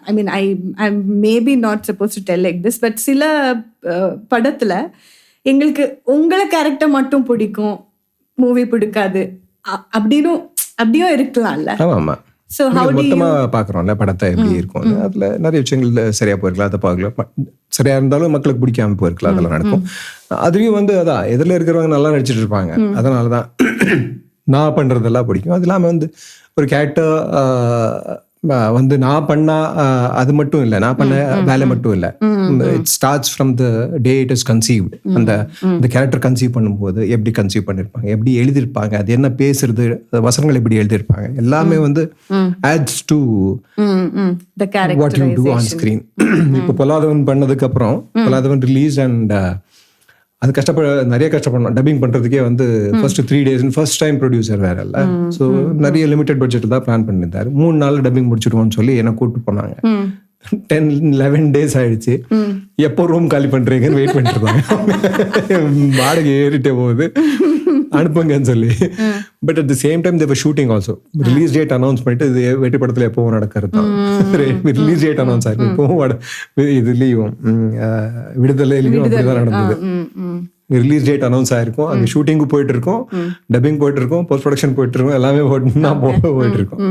I mean I'm maybe not supposed to tell like this, but சில படத்துல எங்களுக்கு உங்களை character மட்டும் பிடிக்கும், movie பிடிக்காது அப்படியும் இருக்கலாம்ல. ஆமா. So how do you மொத்தமா பாக்குறோம்ல படத்தை எப்படி இருக்கும், அதுல நிறைய விஷயங்கள் சரியா போயிருக்கலாம், அதை பார்க்கலாம், சரியா இருந்தாலும் மக்களுக்கு பிடிக்காம போயிருக்கலாம், அதெல்லாம் நடக்கும். அதுலயும் வந்து அதான் எதிரில் இருக்கிறவங்க நல்லா நடிச்சிட்டு இருப்பாங்க, அதனாலதான் நான் பண்றதெல்லாம் பிடிக்கும். அது இல்லாம வந்து ஒரு கேரக்டர் வந்து நான் பண்ணா அது மட்டும் இல்லை, நான் பண்ண வேலை மட்டும் இல்லை. It starts from the day it is conceived. அந்த கேரக்டர் கன்சீவ் பண்ணும்போது எப்படி கன்சீவ் பண்ணிருப்பாங்க, எப்படி எழுதியிருப்பாங்க, அது என்ன பேசுறது, வசனங்கள் எப்படி எழுதியிருப்பாங்க, எல்லாமே வந்து adds to what you do on screen. இப்போ பொல்லாதவன் பண்ணதுக்கு அப்புறம் பொல்லாதவன் ரிலீஸ் அண்ட் அது நிறைய கஷ்டப்படணும் டப்பிங் பண்றதுக்கே. வந்து first 3 days first time producer வேற இல்ல, ஸோ நிறைய லிமிடெட் பட்ஜெட் தான் பிளான் பண்ணியிருந்தாரு. 3 நாள் டப்பிங் முடிச்சிடுவோம்னு சொல்லி என்ன கூப்பிட்டு போனாங்க. 10-11 days ஆயிடுச்சு. எப்போ ரூம் காலி பண்றீங்கன்னு வெயிட் பண்ணிட்டு இருப்பாங்க. வாடகை ஏறிட்டே போகுது, அனுப்புங்கன்னு சொல்லி. But at the same time they were shooting also. Release date announce பண்ணிட்டு இது வெற்றி படத்துல எப்பவும் நடக்கிறது தான். ரிலீஸ் டேட் அனௌன்ஸ் ஆயிருக்கு, இப்பவும் இதுலயும் விடுதலையிலையும் அப்படிதான் நடந்தது. ரிலீஸ் டேட் அனௌன்ஸ் ஆயிருக்கும், அங்கே ஷூட்டிங்கு போயிட்டு இருக்கோம், டப்பிங் போயிட்டு இருக்கோம், போஸ்ட் ப்ரொடக்ஷன் போயிட்டு இருக்கோம், எல்லாமே போயிட்டு இருக்கோம்.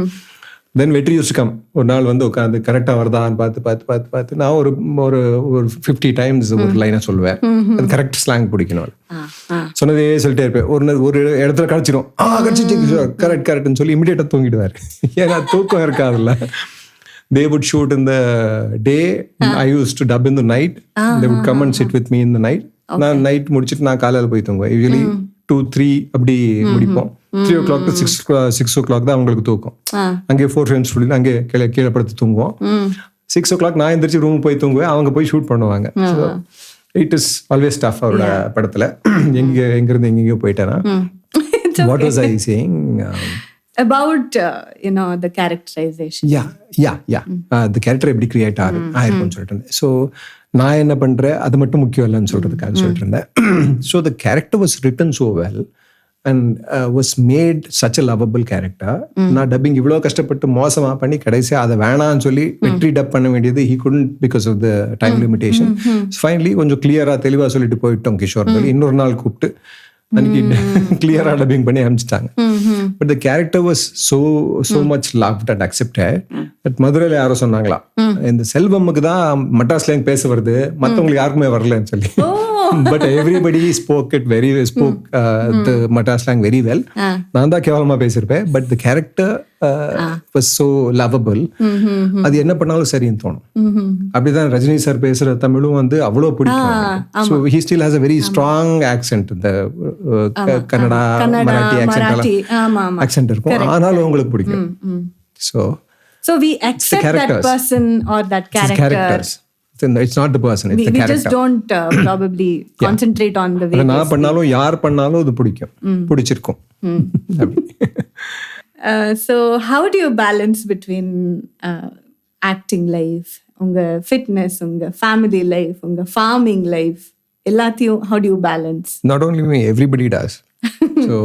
தென் வெற்றி யூஸ் கம் ஒரு நாள் வந்து உட்காந்து கரெக்டாக வருதான்னு பார்த்து நான் ஒரு 50 times ஒரு லைனை சொல்லுவேன். அது கரெக்ட் ஸ்லாங் பிடிக்கணும், சொன்னதே சொல்லிட்டே இருப்பேன். ஒரு இடத்துல கிடைச்சிடும், கிடைச்சிச்சு கரெக்ட்னு சொல்லி இமிடியேட்டாக தூங்கிடுவார். ஏன்னா தூக்கம் இருக்காதுல்ல. They would shoot in the day. I used to dub in the night. They would come and sit with me in the night. நான் நைட் முடிச்சுட்டு நான் காலையில் போய் தூங்குவேன். யூஸ்வலி 2-3 அப்படி முடிப்போம். 3 o'clock to 6 o'clock தான் அவங்களுக்கு தூக்கம். அங்கே 4 frames ஸ்டுடியோ அங்கே கீழே படுத்து தூங்குவோம். 6 o'clock நான் எந்திரிச்சு ரூம் போய் தூங்குவேன், அவங்க போய் ஷூட் பண்ணுவாங்க. So it is always tough அவரோட படத்துல. எங்கிருந்து எங்கேயோ போயிட்டேன்னா. What was I saying about the characterization? the character எப்படி கிரியேட் ஆயிருக்கும்னு சொல்லிட்டு இருந்தேன். ஸோ நான் என்ன பண்றேன் அது மட்டும் முக்கியம் இல்லைன்னு சொல்றதுக்காக சொல்லிட்டு இருந்தேன். So the character was written so well and was made such a lovable character. நான் டப்பிங் இவ்வளோ கஷ்டப்பட்டு மோசமாக பண்ணி கடைசியாக அதை வேணான்னு சொல்லி வெற்றி டப் பண்ண வேண்டியது he couldn't because of the time limitation. Finally கொஞ்சம் கிளியராக தெளிவாக சொல்லிட்டு போயிட்டோம் கிஷோர். இன்னொரு நாள் கூப்பிட்டு அன்னைக்கு கிளியரா டப்பிங் பண்ணி அனுப்பிச்சிட்டாங்க. But the character was so much loved and accepted. But மதுரையில யாரோ சொன்னாங்களா, இந்த செல்வமுக்கு தான் மட்ராஸ்ல பேச வருது, மற்றவங்களுக்கு யாருக்குமே வரலன்னு சொல்லி. But everybody spoke the Madras slang very well. நான் தான் கேவலமா பேசியிருப்பேன். But the character was so lovable. அது என்ன பண்ணாலும் சரின்னு தோணும். அப்படிதான் ரஜினி சார் பேசுற தமிழும் வந்து அவ்வளோ பிடிக்கும். So he still has a very strong accent. இந்த கன்னடா மராட்டி accent இருக்கும், ஆனாலும் உங்களுக்கு பிடிக்கும். So we accept that person or that character. It's not the person, it's the character. We just don't probably concentrate on the way. நான் பண்ணாலும் யார் பண்ணாலும் அது பிடிச்சிருக்கும். So how do you balance between acting life, உங்க fitness, உங்க family life, உங்க farming life, எல்லாத்தையும் how do you balance? Not only me, everybody does. So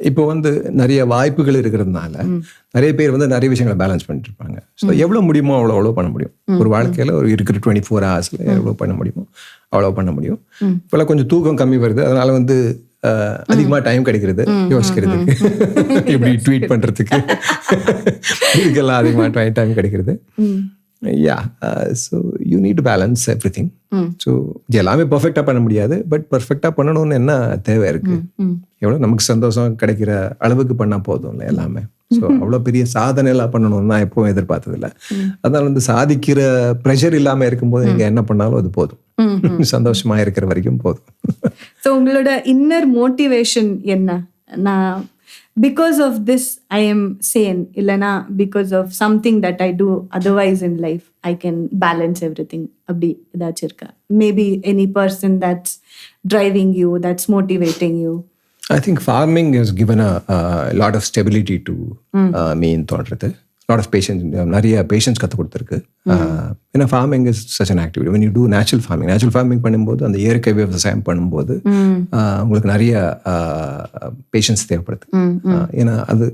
இப்போ வந்து நிறைய வாய்ப்புகள் இருக்கிறதுனால நிறைய பேர் வந்து நிறைய விஷயங்களை பேலன்ஸ் பண்ணிட்டு இருப்பாங்க. ஸோ எவ்வளோ முடியுமோ அவ்வளோ பண்ண முடியும். ஒரு வாழ்க்கையில் ஒரு இருக்கிற 24 hours எவ்வளோ பண்ண முடியுமோ அவ்வளோ பண்ண முடியும். இப்போல்லாம் கொஞ்சம் தூக்கம் கம்மி வருது, அதனால வந்து அதிகமாக டைம் கிடைக்கிறது யோசிக்கிறதுக்கு, இப்படி ட்வீட் பண்ணுறதுக்கு, இதுக்கெல்லாம் அதிகமாக டைம் கிடைக்கிறது. So you need to balance everything. So எல்லாமே பர்ஃபெக்டா பண்ண முடியாது, பட் பர்ஃபெக்டா பண்ணணும்னு என்ன தேவை இருக்கு, எவ்வளவு நமக்கு சந்தோஷம் கிடைக்கிற அளவுக்கு பண்ணா போதும்ல எல்லாமே. ஸோ அவ்வளோ பெரிய சாதனை எல்லாம் பண்ணணும்னு நான் எப்பவும் எதிர்பார்த்தது இல்லை. அதனால வந்து சாதிக்கிற ப்ரெஷர் இல்லாம இருக்கும்போது நீங்க என்ன பண்ணாலும் அது போதும், சந்தோஷமா இருக்கிற வரைக்கும் போதும். ஸோ உங்களோட இன்னர் மோட்டிவேஷன் என்ன? நான் because of this I am sane illana because of something that I do otherwise in life I can balance everything abdi edach irka maybe any person that's driving you that's motivating you. I think farming has given a lot of stability to me in தோன்றது. Lot of patience, நிறைய patience கற்றுக் கொடுத்துருக்கு. ஏன்னா farming is such an activity. when you do natural farming பண்ணும்போது அந்த இயற்கை விவசாயம் பண்ணும்போது உங்களுக்கு நிறைய பேஷன்ஸ் தேவைப்படுது. ஏன்னா அது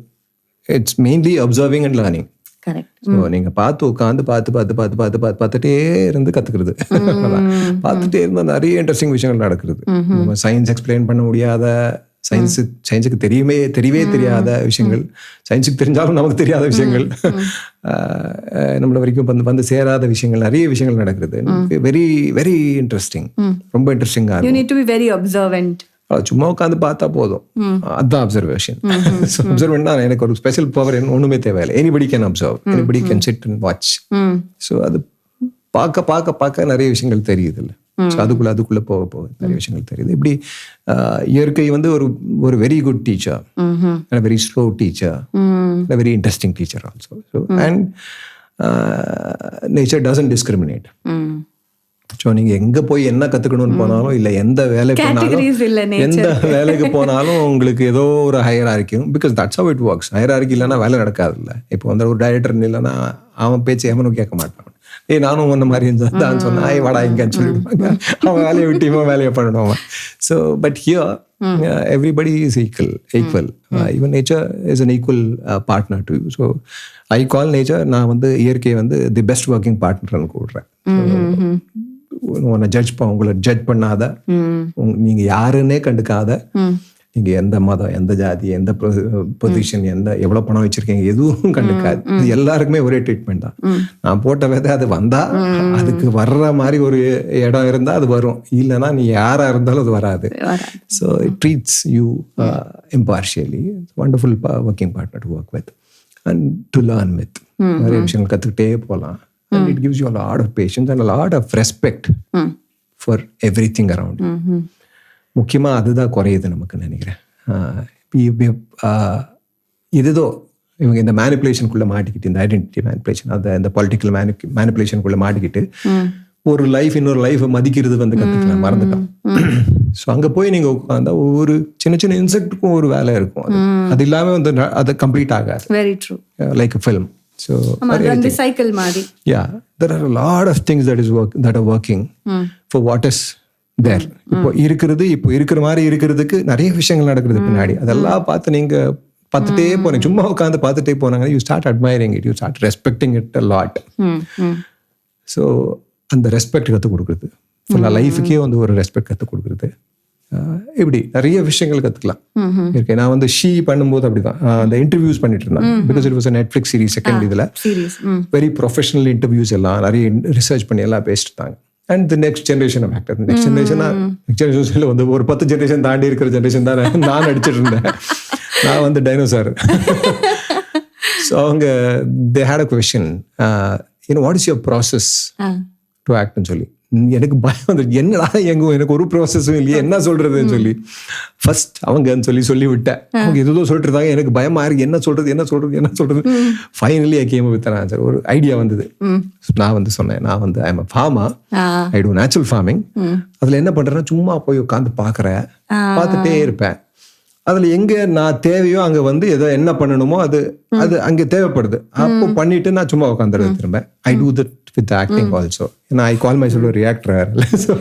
it's mainly observing and learning. Correct. So நீங்கள் பார்த்துட்டே இருந்து கற்றுக்கிறது. பார்த்துட்டே இருந்தால் நிறைய இன்ட்ரெஸ்டிங் விஷயங்கள் நடக்கிறது. நம்ம சயின்ஸ் எக்ஸ்பிளைன் பண்ண முடியாத சயின்ஸுக்கு தெரியவே தெரியாத விஷயங்கள், சயின்ஸுக்கு தெரிஞ்சாலும் நமக்கு தெரியாத விஷயங்கள், நம்மள வரைக்கும் வந்து சேராத விஷயங்கள், நிறைய விஷயங்கள் நடக்கிறது. வெரி வெரி இன்ட்ரெஸ்டிங், ரொம்ப இன்ட்ரெஸ்டிங்காக இருக்கும். You need to be very observant. சும்மா உட்காந்து பார்த்தா போதும், அதுதான் அப்சர்வேஷன். அப்சர்வ் தான் எனக்கு ஒரு ஸ்பெஷல் பவர் ஒன்றுமே தேவையில்லை. Anybody can observe, anybody can sit and watch. So அது பார்க்க நிறைய விஷயங்கள் தெரியுது இல்லை. ஸோ அதுக்குள்ள போக நிறைய விஷயங்கள் தெரியுது. இப்படி இயற்கை வந்து ஒரு very good teacher, very slow teacher, very interesting teacher also. So and nature doesn't discriminate. So நீங்கள் எங்கே போய் என்ன கற்றுக்கணும்னு போனாலும் இல்லை எந்த வேலைக்கு போனாலும் உங்களுக்கு ஏதோ ஒரு hierarchy, because that's how it works. Hierarchy இல்லைன்னா வேலை நடக்காது இல்லை. இப்போ வந்து ஒரு டைரக்டர் இல்லைன்னா அவன் பேச்சு எவனும் கேட்க மாட்டான். நானும் ஒன்று மாதிரி இருந்தான்னு சொன்னா வாடா இங்கன்னு சொல்லிடுவாங்க. அவன் வேலையை விட்டு இவன் வேலையை பண்ணணும். So but here everybody is equal. Even nature is an equal partner to you. So I call nature, நான் வந்து இயற்கையை வந்து தி பெஸ்ட் ஒர்க்கிங் பார்ட்னர்னு கூடுறேன். உன்னை உங்களை ஜட்ஜ் பண்ணாத, நீங்க யாருன்னே கண்டுக்காத, நீங்க எந்த மதம், எந்த ஜாதி, எந்த பொசிஷன், எவ்வளவு பணம் வச்சிருக்கீங்க, எதுவும் கண்டுக்காது. எல்லாருக்குமே ஒரே ட்ரீட்மெண்ட் தான். நான் போட்ட விதை அது வந்தா அதுக்கு வர்ற மாதிரி ஒரு இடம் இருந்தா அது வரும், இல்லைன்னா நீ யாரா இருந்தாலும் அது வராது. So it treats you impartially. Wonderful working partner to work with and to learn with. நிறைய விஷயங்கள் கற்றுக்கிட்டே போகலாம். And it gives you a lot of patience and a lot of respect for everything around you. முக்கியமாக அதுதான் குறையுது நமக்கு நினைக்கிறேன். இதுதோ இவங்க இந்த மேனிப்புலேஷனுக்குள்ளே மாட்டிக்கிட்டு, இந்த ஐடென்டிட்டி மேனிப்புலேஷன், அந்த பொலிட்டிக்கல் மேனிப்புலேஷனுக்குள்ளே மாட்டிக்கிட்டு ஒரு லைஃப் இன்னொரு லைஃபை மதிக்கிறது வந்து கற்றுக்கலாம், மறந்துட்டோம். ஸோ அங்கே போய் நீங்கள் உட்காந்தா ஒவ்வொரு சின்ன சின்ன இன்செக்ட்டுக்கும் ஒரு வேலை இருக்கும். அது இல்லாமல் வந்து அது கம்ப்ளீட் ஆகாது. Very true. Like a film. So the cycle mari. Yeah, there are a lot of things that are working for what is there. இப்போ இருக்கிற மாதிரி இருக்கிறதுக்கு நிறைய விஷயங்கள் நடக்குது பின்னாடி. அதெல்லாம் பார்த்து நீங்க பார்த்துட்டே போனீங்க, சும்மா உட்காந்து பார்த்துட்டே போனாங்க, you start admiring it, you start respecting it a lot. So அந்த ரெஸ்பெக்ட் கற்றுக் கொடுக்குறது, ஃபுல்லா லைஃபுக்கே வந்து ஒரு ரெஸ்பெக்ட் கற்றுக் கொடுக்குறது. இப்படி நிறைய விஷயங்கள் கற்றுக்கலாம். இருக்கேன் நான் வந்து ஷீ பண்ணும்போது அப்படிதான் அந்த இன்டர்வியூஸ் பண்ணிட்டு இருந்தேன். Because it was Netflix series, second இதில் வெரி ப்ரொஃபஷனல் இன்டர்வியூஸ் எல்லாம் நிறைய ரிசர்ச் பண்ணி எல்லாம் பேசிட்டு இருந்தாங்க. And the next generation of actor, next generation வந்து ஒரு 10 ஜென்ரேஷன் தாண்டி இருக்கிற ஜென்ரேஷன் தான் நான் நடிச்சிட்டு இருந்தேன். நான் வந்து டைனோசார். ஸோ அவங்க they had a question, what is your process to ஆக்ட்னு சொல்லி. எனக்கு பயம் வந்து என்னடா எனக்கு ஒரு ப்ராசஸும் இல்லையே, என்ன சொல்றதுன்னு சொல்லி ஃபர்ஸ்ட் அவங்கன்னு சொல்லி விட்டேன். அவங்க எதோ சொல்லிட்டு இருந்தாங்க, எனக்கு பயமா இருக்கு, என்ன சொல்றது. Finally I came with an answer. ஒரு ஐடியா வந்தது. நான் வந்து சொன்னேன், நான் வந்து I am a farmer, I do natural farming. அதுல என்ன பண்றேன்னா சும்மா போய் உட்காந்து பார்த்துட்டே இருப்பேன். அதுல எங்க நான் தேவையோ அங்க வந்து ஏதோ என்ன பண்ணணுமோ அது அங்க தேவைப்படுது, அப்போ பண்ணிட்டு நான் சும்மா உட்காந்துருது திரும்ப. I do that with acting also. ஏன்னா I call myself reactor. So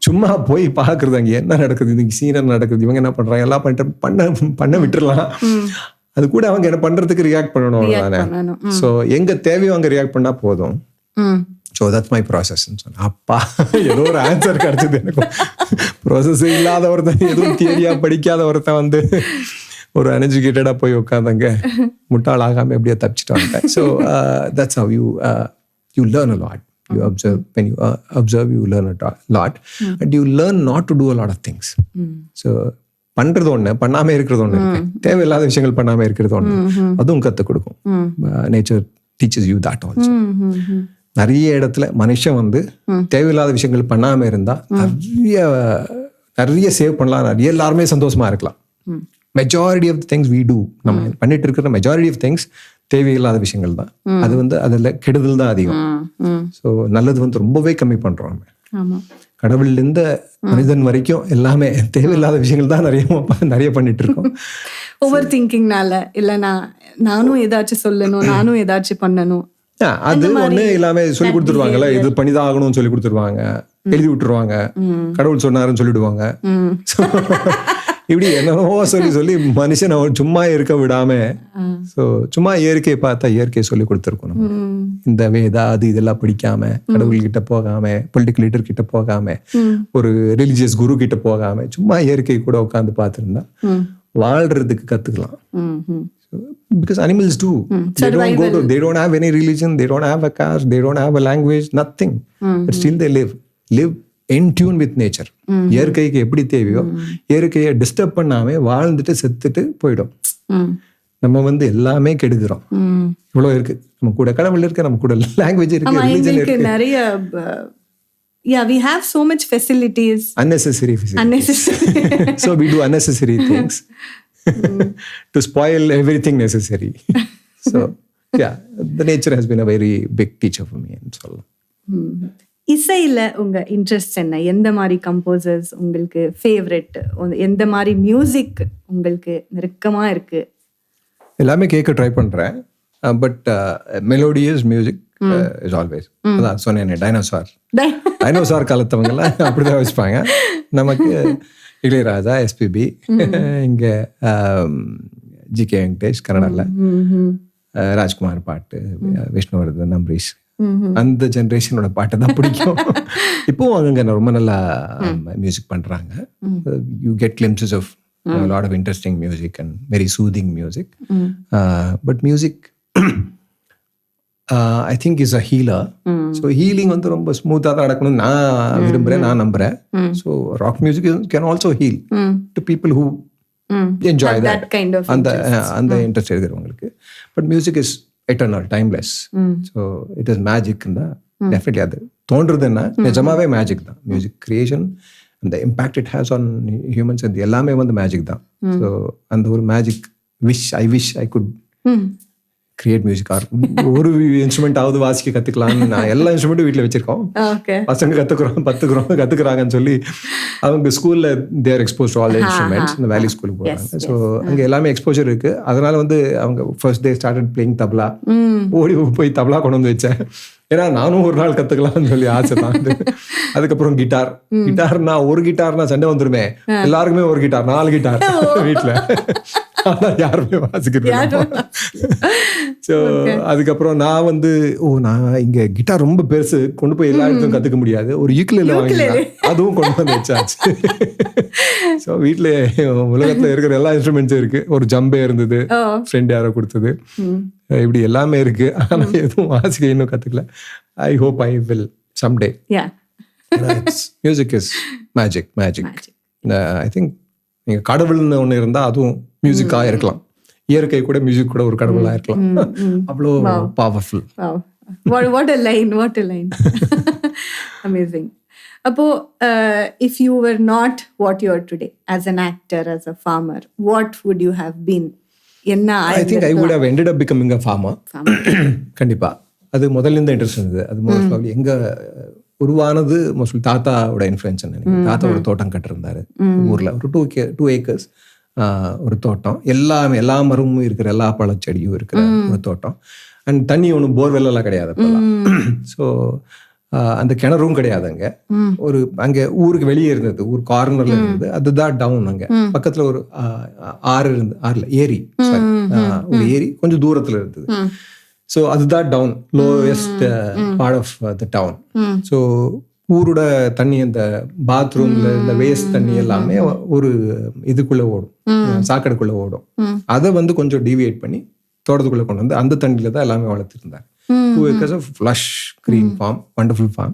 சும்மா போய் பார்க்கறது, அங்கே என்ன நடக்குது, இன்னைக்கு சீன் நடக்குது, இவங்க என்ன பண்றாங்க, எல்லாம் பண்ண விட்டுறலாம். அது கூட அவங்க என்ன பண்றதுக்கு ரியாக்ட் பண்ணணும், அவ்வளவுதானே. ஸோ எங்க தேவையோ அங்க ரியாக்ட் பண்ணா போதும். ஸோ தட்ஸ் மை ப்ராசஸ்ன்னு சொன்னேன். அப்பா ஏதோ ஒரு ஆன்சர் கிடைச்சது எனக்கு. ப்ராசஸ் இல்லாத ஒருத்தன், எதுவும் தியரியா படிக்காத ஒருத்தன் வந்து ஒரு அன்எஜுகேட்டடா போய் உட்காந்தாங்க, முட்டாள் ஆகாம எப்படியோ தப்பிச்சுட்டு வந்துட்டேன். So that's how you learn a lot. You observe. When you observe, you learn a lot. And you learn not to do a lot of things. So பண்றது ஒண்ணு, பண்ணாம இருக்கிறது ஒண்ணு இருக்கு. தேவையில்லாத விஷயங்கள் பண்ணாம இருக்கிறது ஒண்ணு, அதுவும் கற்றுக் கொடுக்கும். Nature teaches you that also. நிறைய இடத்துல மனுஷன் வந்து தேவையில்லாத விஷயங்கள் பண்ணாம இருந்தா நிறைய சேவ் பண்ணலாம், எல்லாருமே சந்தோஷமா இருக்கலாம். Majority of things we do, நம்ம பண்ணிட்டு இருக்கிற மெஜாரிட்டி ஆஃப் திங்ஸ் தேவையில்லாத விஷயங்கள் தான். அது வந்து அதில் கெடுதல் தான் அதிகம். ஸோ நல்லது வந்து ரொம்பவே கம்மி பண்றோம் நம்ம. ஆமா. கடவுள்லேருந்து மனிதன் வரைக்கும் எல்லாமே தேவையில்லாத விஷயங்கள் தான் நிறைய பண்ணிட்டு இருக்கோம். ஓவர் திங்கிங்னால இல்ல நானும் ஏதாச்சும் சொல்லணும், நானும் ஏதாச்சும் பண்ணணும். அது ஒண்ணு எல்லாமே சொல்லி கொடுத்துருவாங்கல்ல, இது பண்ணிதான் ஆகணும்னு சொல்லி கொடுத்துருவாங்க, எழுதி விட்டுருவாங்க, கடவுள் சொன்னாருன்னு சொல்லிடுவாங்க. இப்படி என்னவோ சொல்லி மனுஷன் சும்மா இருக்க விடாம, ஸோ சும்மா இயற்கையை பார்த்தா இயற்கையை சொல்லி கொடுத்துருக்கோம் நம்ம. இந்த வேதா அது இதெல்லாம் படிக்காம, கடவுள் கிட்ட போகாம, பொலிட்டிக்கல் லீடர் கிட்ட போகாம, ஒரு ரிலிஜியஸ் குரு கிட்ட போகாம, சும்மா இயற்கை கூட உட்காந்து பார்த்துருந்தா வாழ்றதுக்கு கத்துக்கலாம். Because animals do. They don't have any religion, they don't have a caste, they don't have a language, nothing. But still they live in tune with nature. இயற்கைக்கு எப்படி தேவையோ இயற்கையை டிஸ்டர்ப் பண்ணாம வாழ்ந்துட்டு செத்துட்டு போயிடும். நம்ம வந்து எல்லாமே கெடுக்கிறோம். இவ்வளவு இருக்கு நம்ம கூட, கடவுள் இருக்கு, நம்ம கூட லாங்குவேஜ் இருக்கு, ரிலிஜன் இருக்கு, நிறைய we have so much facilities, unnecessary. So we do unnecessary things to spoil everything necessary. So the nature has been a very big teacher for me and so. இசையில உங்க இன்ட்ரெஸ்ட் என்ன? எந்த மாதிரி composers உங்களுக்கு favourite? எந்த மாதிரி music உங்களுக்கு நெருக்கமா இருக்கு? எல்லாமே கேட்க ட்ரை பண்றேன், but melodious music is always. அதான் சொன்னேன், டைனோசார் காலத்தவங்க எல்லாம் அப்படிதான் வச்சுப்பாங்க. நமக்கு இளையராஜா, எஸ்பிபி, இங்க ஜிகே வெங்கடேஷ் கன்னடால, ராஜ்குமார் பாட்டு, விஷ்ணுவர்தன், அம்பரீஷ், அந்த ஜென்ரேஷனோட பாட்டு தான் பிடிக்கும். இப்போவும் அங்க ரொம்ப நல்லா மியூசிக் பண்றாங்க. You get glimpses of lot of interesting music and very soothing music. But music I think is a healer. So healing வந்து ரொம்ப ஸ்மூத்தாக தான் நடக்கணும்னு நான் விரும்புகிறேன், நான் நம்புகிறேன். So rock music can also heal to people who enjoy that kind of அந்த இன்ட்ரெஸ்ட் இருக்கிறவங்களுக்கு. But music is eternal, timeless. So it is magic தான் டெஃபினெட்லி. அது தோன்றதுன்னா நிஜமாவே மேஜிக் தான். மியூசிக் கிரியேஷன், அந்த impact it has on humans, அது எல்லாமே வந்து மேஜிக் தான். ஸோ அந்த ஒரு magic wish I could create music. ஒரு இன்ஸ்ட்ருமெண்ட் ஆவது வாசிக்க கத்துக்கலாம்னு நான் எல்லா இன்ஸ்ட்ருமெண்ட்டும் வீட்டில் வச்சிருக்கோம். பசங்க கத்துக்குறாங்கன்னு சொல்லி அவங்க ஸ்கூல்ல there expose to all the instruments. இந்த வேலி ஸ்கூலுக்கு போறாங்க. ஸோ அங்கே எல்லாமே எக்ஸ்போஜர் இருக்கு. அதனால வந்து அவங்க first day started playing tabla. ஓடி போய் தப்லா கொண்டு வந்து வச்சேன். ஏன்னா நானும் ஒரு நாள் கத்துக்கலாம்னு சொல்லி ஆசை தான். அதுக்கப்புறம் கிட்டார்னா ஒரு கிட்டார்னா சண்டை வந்துருமே, எல்லாருக்குமே ஒரு கிட்டார், 4 கிட்டார் வீட்டுல, யாருமே வாசிக்கிறது. ஸோ அதுக்கப்புறம் நான் வந்து நான் இங்க கிட்டார் ரொம்ப பெருசு, கொண்டு போய் எல்லா இடத்துக்கும் கத்துக்க முடியாது, ஒரு யூக்குலேல வாங்கினேன், அதுவும் கொண்டு வந்து வச்சாச்சு. ஸோ வீட்டுல உலகத்துல இருக்கிற எல்லா இன்ஸ்ட்ருமெண்ட்ஸும் இருக்கு. ஒரு ஜம்பே இருந்தது, ஃப்ரெண்ட் யாரோ கொடுத்தது, இப்படி எல்லாமே இருக்கு. ஆனா எதுவும் வாசிக்க இன்னும் கத்துக்கல. I hope I will someday. Music is magic. I think நீங்க கடவுள்னு ஒண்ணு இருந்தா அதுவும் மியூசிக்கா இருக்கலாம். இயற்கை கூட மியூசிக் கூட ஒரு கடவுளா இருக்கலாம். அவ்வளோ powerful. What a line. Amazing. அப்போ if you were not what you are today, as an actor, as a farmer, what would you have been? I think I would have ended up becoming a farmer. கண்டிப்பா. அது முதல்ல இருந்த interest இருந்தது. அது mostly எங்க உருவானது mostly தாத்தாவோட influence. தாத்தா ஒரு தோட்டம் கட்டிருந்தாரு ஊர்ல, ஒரு 2 acres ஒரு தோட்டம். எல்லா மரமும் இருக்கிற, எல்லா பழச்செடியும் இருக்கிற ஒரு தோட்டம். அண்ட் தண்ணி ஒன்றும் போர்வெல் எல்லாம் கிடையாது அப்பெல்லாம். ஸோ அந்த கிணறும் கிடையாது அங்க. ஒரு அங்க ஊருக்கு வெளியே இருந்தது, ஊர் கார்னர்ல இருந்தது. அதுதான் டவுன். அங்க பக்கத்துல ஒரு ஆறு ஏரி, ஒரு ஏரி கொஞ்சம் தூரத்துல இருந்தது. ஸோ அதுதான் town, lowest part of the town. So ஊரோட தண்ணி, அந்த பாத்ரூம்ல இந்த வேஸ்ட் தண்ணி எல்லாமே ஒரு இதுக்குள்ள ஓடும், சாக்கடைக்குள்ள ஓடும். அதை வந்து கொஞ்சம் டிவியேட் பண்ணி தோட்டத்துக்குள்ள கொண்டு வந்து அந்த தண்ணியில தான் எல்லாமே வளர்த்துருந்தாரு. 2 acres of lush green farm, wonderful farm.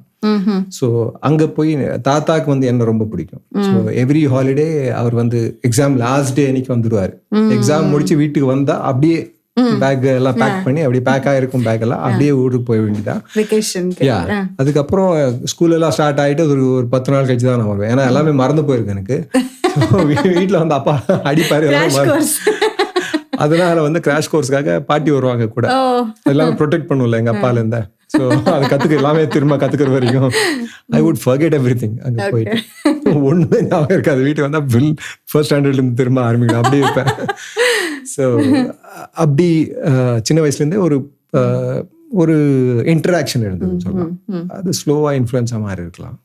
So அங்க போய் தாத்தாக்கு வந்து என்ன ரொம்ப பிடிக்கும். ஸோ எவ்ரி ஹாலிடே அவர் வந்து எக்ஸாம் லாஸ்ட் டே அன்னைக்கு வந்துடுவாரு. எக்ஸாம் முடிச்சு வீட்டுக்கு வந்தா அப்படியே பேக் எல்லாம் பேக் பண்ணி, அப்படியே பேக் ஆயிருக்கும் பேக் எல்லாம், அப்படியே ஊருக்கு போய் வேண்டியதான். அதுக்கப்புறம் ஸ்கூல் எல்லாம் ஸ்டார்ட் ஆயிட்டு ஒரு 10 நாள் கழிச்சு தான் நான் வருவேன். ஏன்னா எல்லாமே மறந்து போயிருக்கு எனக்கு. வீட்டில் வந்து அப்பா அடிப்பாரு கிராஷ் கோர்ஸ். அதனால வந்து கிராஷ் கோர்ஸ்க்காக பாட்டி வருவாங்க கூட, எல்லாமே ப்ரொடெக்ட் பண்ணும்ல எங்க அப்பால இருந்த. ஸோ அதை கத்துக்க எல்லாமே திரும்ப கத்துக்கிற வரைக்கும் ஐ வுட் ஃபர்கெட் எவ்ரிதிங். அங்கே போயிட்டு ஒண்ணுமே ஞாபகம் இருக்காது. வீட்டுக்கு வந்தா ஃபர்ஸ்ட் ஸ்டாண்டர்ட்ல இருந்து திரும்ப ஆரம்பிக்கணும் அப்படி இருப்பேன். ஸோ அப்படி சின்ன வயசுலேருந்தே ஒரு இன்டராக்ஷன் இருந்ததுன்னு சொல்லலாம். அது ஸ்லோவா இன்ஃப்ளூயன்ஸா மாறி இருக்கலாம்.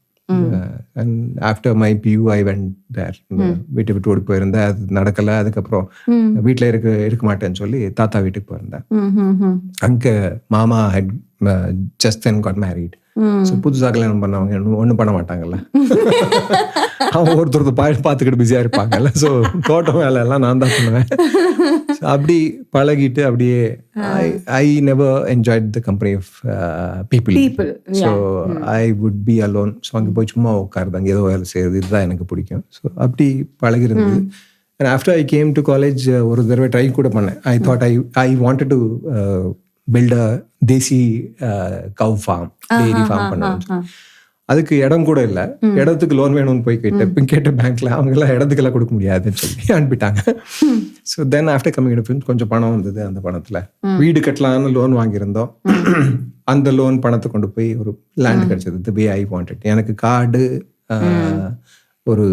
And after my few I went there. வீட்டை விட்டு ஓடி போயிருந்தேன், அது நடக்கல. அதுக்கப்புறம் வீட்டில் இருக்க மாட்டேன்னு சொல்லி தாத்தா வீட்டுக்கு போயிருந்தேன். அங்கே மாமா ஹெட் ஜஸ்ட் தென் காட் மேரிட். ஸோ புதுசாக கல்யாணம் பண்ணவங்க ஒன்றும் பண்ண மாட்டாங்கல்ல, அவங்க ஒருத்தர் பார்த்துக்கிட்டு பிஸியாக இருப்பாங்கல்ல. ஸோ தோட்டம் வேலை எல்லாம் நான் தான் பண்ணுவேன். ஸோ அப்படி பழகிட்டு அப்படியே I never enjoyed the company of people. So I would be alone. So அங்கே போய் சும்மா உட்காருது, அங்கே ஏதோ வேலை செய்யுது, இதுதான் எனக்கு பிடிக்கும். ஸோ அப்படி பழகிருந்தது. And after I came to college ஒரு தடவை ட்ரை கூட பண்ணேன். I thought I wanted to build a desi cow farm, dairy farm பண்ண. அதுக்கு இடம் கூட இல்லை. இடத்துக்கு லோன் வேணும்னு போய் கேட்ட பேங்க்ல அவங்க எல்லாம் இடத்துக்கெல்லாம் கொடுக்க முடியாதுன்னு சொல்லி அனுப்பிட்டாங்க. So then after coming films கொஞ்சம் பணம் வந்தது. அந்த பணத்துல வீடு கட்டலான்னு லோன் வாங்கியிருந்தோம். அந்த லோன் பணத்தை கொண்டு போய் ஒரு லேண்ட் கிடைச்சது. தி வே ஐ வாண்டட். எனக்கு காடு, ஒரு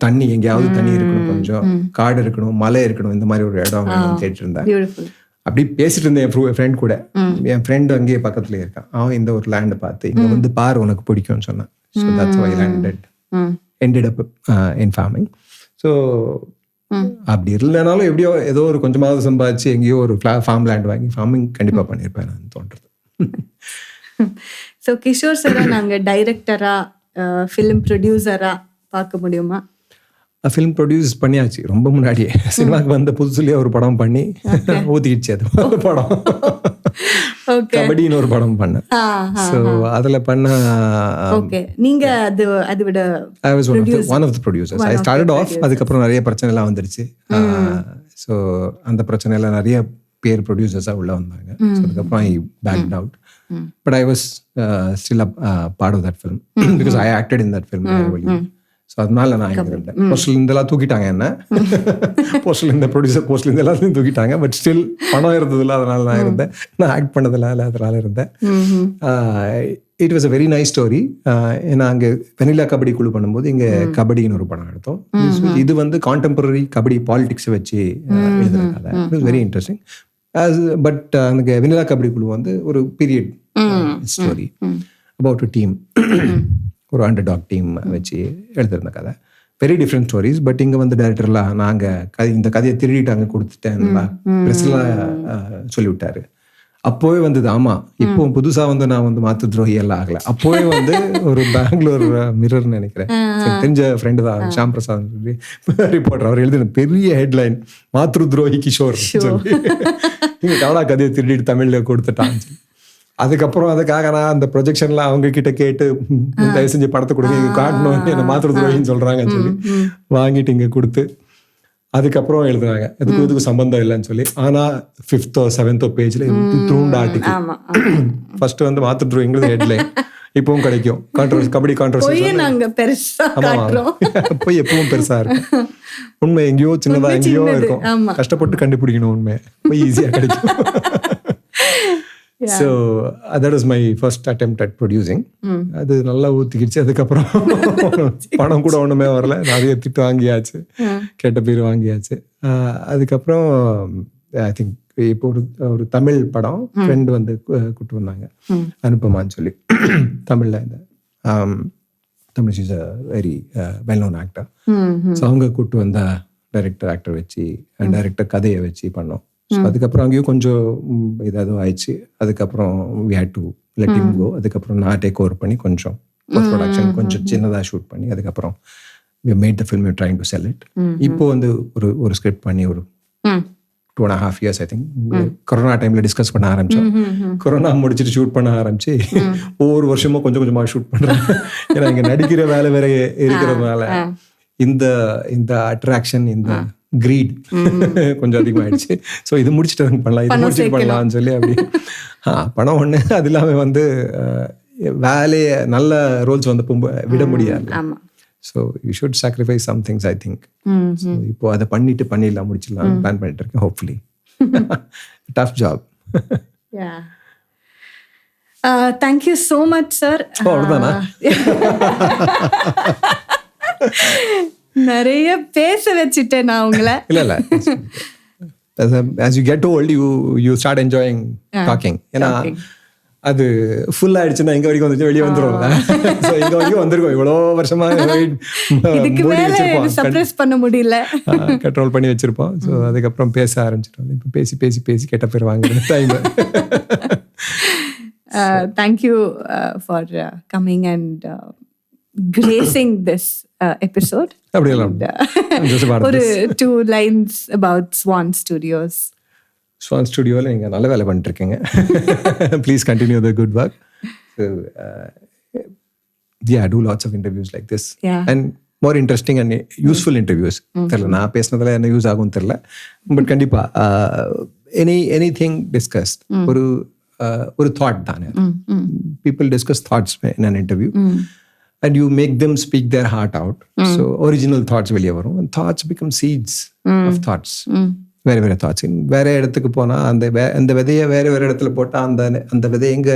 தண்ணி, எங்கேயாவது தண்ணி இருக்கணும், கொஞ்சம் காடு இருக்கணும், மலை இருக்கணும், இந்த மாதிரி ஒரு இடம் வேணும்னு கேட்டு இருந்தேன். அப்படி பேசிட்டு இருந்தேன் என் ஃப்ரெண்ட் கூட. என் ஃப்ரெண்டு அங்கேயே பக்கத்துலேயே இருக்கான். அவன் இந்த ஒரு லேண்டை பார்த்து இங்கே வந்து பாரு உனக்கு பிடிக்கும்னு சொன்னான். So that's why landed ended up in farming. So அப்படி இல்லைனாலும் எப்படியோ ஏதோ ஒரு கொஞ்சமாவது சம்பாதிச்சு எங்கேயோ ஒரு ஃபார்ம் லேண்ட் வாங்கி ஃபார்மிங் கண்டிப்பாக பண்ணியிருப்பேன் நான் தோன்றது. ஸோ கிஷோர் சாரை நாங்கள் டைரக்டரா, ஃபிலிம் ப்ரொடியூசரா பார்க்க முடியுமா? ஃபிலிம் ப்ரொடியூஸ் பண்ணியாச்சு ரொம்ப முன்னாடியே. சினிமாவுக்கு வந்த புதுசுலேயே ஒரு படம் பண்ணி ஊற்றிக்கிடுச்சு. அது படம் கபடின்னு ஒரு படம் பண்ணேன். ஸோ அதில் பண்ண நீங்க அது விட I was one of the producers. I started off. அதுக்கப்புறம் நிறைய பிரச்சனை எல்லாம் வந்துருச்சு. ஸோ அந்த பிரச்சனையில நிறைய பேர் ப்ரொடியூசர்ஸாக உள்ள வந்தாங்க. ஸோ அதுக்கப்புறம் I backed out. But I was still part of that film because I acted in that film. So அதனால நான் இங்கே இருந்தேன். போஸ்ட்ல இருந்தெல்லாம் தூக்கிட்டாங்க என்ன, போஸ்ட்ல இருந்த ப்ரொடியூசர் போஸ்ட்ல இருந்து எல்லாத்தையும் தூக்கிட்டாங்க. பட் ஸ்டில் பணம் இருந்ததில்ல, அதனால நான் இருந்தேன். நான் ஆக்ட் பண்ணதில்ல, அதனால இருந்தேன். It was a very nice story. ஏன்னா அங்கே வெனிலா கபடி குழு பண்ணும்போது இங்கே கபடின்னு ஒரு படம் எடுத்தோம். இது வந்து கான்டெம்பரரி கபடி பாலிடிக்ஸை வச்சு எழுதுற கதை. It was very interesting. But அந்த வெனிலா கபடி குழு வந்து ஒரு period story about a team, ஒரு அண்டர்டாக் டீம் வச்சு எழுதிருந்த கதை. Very different stories. பட் இங்கே வந்து டைரக்டர்லாம் நாங்கள் இந்த கதையை திருடிட்டாங்க கொடுத்துட்டேன்ல ப்ரெஸ்லாம் சொல்லிவிட்டாரு. அப்போவே வந்தது. ஆமாம், இப்போ புதுசாக வந்து நான் வந்து மாற்று துரோகி எல்லாம் ஆகலை. அப்போவே வந்து ஒரு பெங்களூர் மிரர்னு நினைக்கிறேன், தெரிஞ்ச ஃப்ரெண்டு தான், ஷாம் பிரசாத் ரிப்போர்ட்டர், அவர் எழுதின பெரிய ஹெட்லைன் மாற்று துரோகி கிஷோர் சொல்லி நீங்கள் கவலா கதையை திருடிட்டு தமிழில் கொடுத்துட்டான்னு சொல்லி. அதுக்கப்புறம் அதுக்காக நான் அந்த ப்ரொஜெக்ஷன்ல அவங்க கிட்ட கேட்டு தயவு செஞ்சு படத்தை கொடுங்க, இங்க காட்டணும், என்ன மாத்திர துரோகின்னு சொல்றாங்கன்னு சொல்லி வாங்கிட்டு இங்க கொடுத்து அதுக்கப்புறம் எழுதுறாங்க இதுக்கு சம்பந்தம் இல்லைன்னு சொல்லி. ஆனா 5th or 7th பேஜ்ல த்ரூண்ட் ஆர்டிக்கல் ஃபர்ஸ்ட் வந்து மாத்திர துரோகிங்கிறது ஹெட்லைன். இப்பவும் கிடைக்கும். கபடி கான்ட்ரோவர்சி போய் எப்பவும் பெருசா இருக்கும். உண்மை எங்கேயோ சின்னதா எங்கேயோ இருக்கும். கஷ்டப்பட்டு கண்டுபிடிக்கணும் உண்மை, போய் ஈஸியா கிடைக்கும். So that was my first attempt at producing. அது நல்லா ஊத்திக்கிடுச்சு. அதுக்கப்புறம் பணம் கூட ஒண்ணுமே வரல, நிறைய திட்டு வாங்கியாச்சு, கேட்ட பேர் வாங்கியாச்சு. அதுக்கப்புறம் ஐ திங்க் இப்போ ஒரு தமிழ் படம் ஃப்ரெண்டு வந்து கூப்பிட்டு வந்தாங்க, அனுப்பமான்னு சொல்லி. தமிழ்ல இந்த Tamil is a very well known actor. So அவங்க கூப்பிட்டு வந்த ஆக்டர் வச்சு டைரக்டர் கதையை வச்சு பண்ணோம். ஸோ அதுக்கப்புறம் அங்கேயும் கொஞ்சம் ஏதாவது ஆயிடுச்சு. அதுக்கப்புறம் we had to let him go. அதுக்கப்புறம் நான் டேக் ஓவர் பண்ணி கொஞ்சம் போஸ்ட் ப்ரொடக்ஷன் கொஞ்சம் சின்னதாக ஷூட் பண்ணி அதுக்கப்புறம் we made the film, we are trying to sell it. இப்போ வந்து ஒரு ஸ்கிரிப்ட் பண்ணி ஒரு 2.5 years ஐ திங்க் கொரோனா டைம்ல டிஸ்கஸ் பண்ண ஆரம்பிச்சோம். கொரோனா முடிச்சுட்டு ஷூட் பண்ண ஆரம்பிச்சு ஒவ்வொரு வருஷமும் கொஞ்சம் கொஞ்சமாக ஷூட் பண்றேன். ஏன்னா இங்க நடிக்கிற வேலை வேற இருக்கிறதுனால இந்த அட்ராக்ஷன், இந்த கிரீட் கொஞ்சம் அதிகமாயிடுச்சு. ஸோ இது முடிச்சுட்டு பண்ணலாம், இது முடிச்சுட்டு பண்ணலாம்னு சொல்லி அப்படி பணம் ஒன்று. அது இல்லாமல் வந்து வேலையை நல்ல ரோல்ஸ் வந்து விட முடியாது. So you should sacrifice some things I think. So இப்போ அதை பண்ணிடலாம் முடிச்சிடலாம் பிளான் பண்ணிட்டு இருக்கேன். Hopefully. Tough job. Yeah. Thank you so much, sir. அவ்வளோதானா? நிறைய பேச வச்சுட்டேன் நான் உங்களை. இல்லை as you get old you start enjoying talking. ஏன்னா அது ஃபுல் ஆயிடுச்சுன்னா இங்க வரைக்கும் வந்துச்சு வெளியே வந்துடும். ஸோ இங்க வரைக்கும் வந்திருக்கோம் இவ்வளோ வருஷமா இதுக்கு மேல சப்ரஸ் பண்ண முடியல, கண்ட்ரோல் பண்ணி வச்சிருப்போம். ஸோ அதுக்கப்புறம் பேச ஆரம்பிச்சிட்டோம். இப்போ பேசி பேசி பேசி கெட்ட பேர் வாங்குற time. Thank you for coming and gracing this episode. ஒரு 2 lines about Swan Studios. Swan Studioவில் நீங்கள் நல்ல வேலை பண்ணிட்டு இருக்கீங்க. Please continue the good work. So, yeah, do lots of interviews like this. Yeah. And more interesting and useful interviews. தெரியல நான் பேசினதில் என்ன யூஸ் ஆகும் தெரியல. பட் கண்டிப்பாக anything discussed ஒரு தாட் தானே. People discuss thoughts in an interview. And you make them speak their heart out. So original thoughts வெளியே வரும். And thoughts become seeds of thoughts. வேறு வேறு தாட்ஸ். வேற இடத்துக்கு போனால் அந்த விதையை வேறு வேறு இடத்துல போட்டால் அந்த விதை எங்கே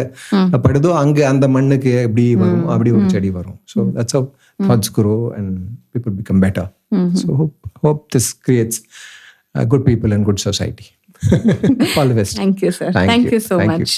படுதோ அங்கே அந்த மண்ணுக்கு எப்படி வரும், அப்படி ஒரு செடி வரும். So that's how thoughts grow and people become better. So hope this creates good people and good society. All the best. Thank you, sir. Thank you so much.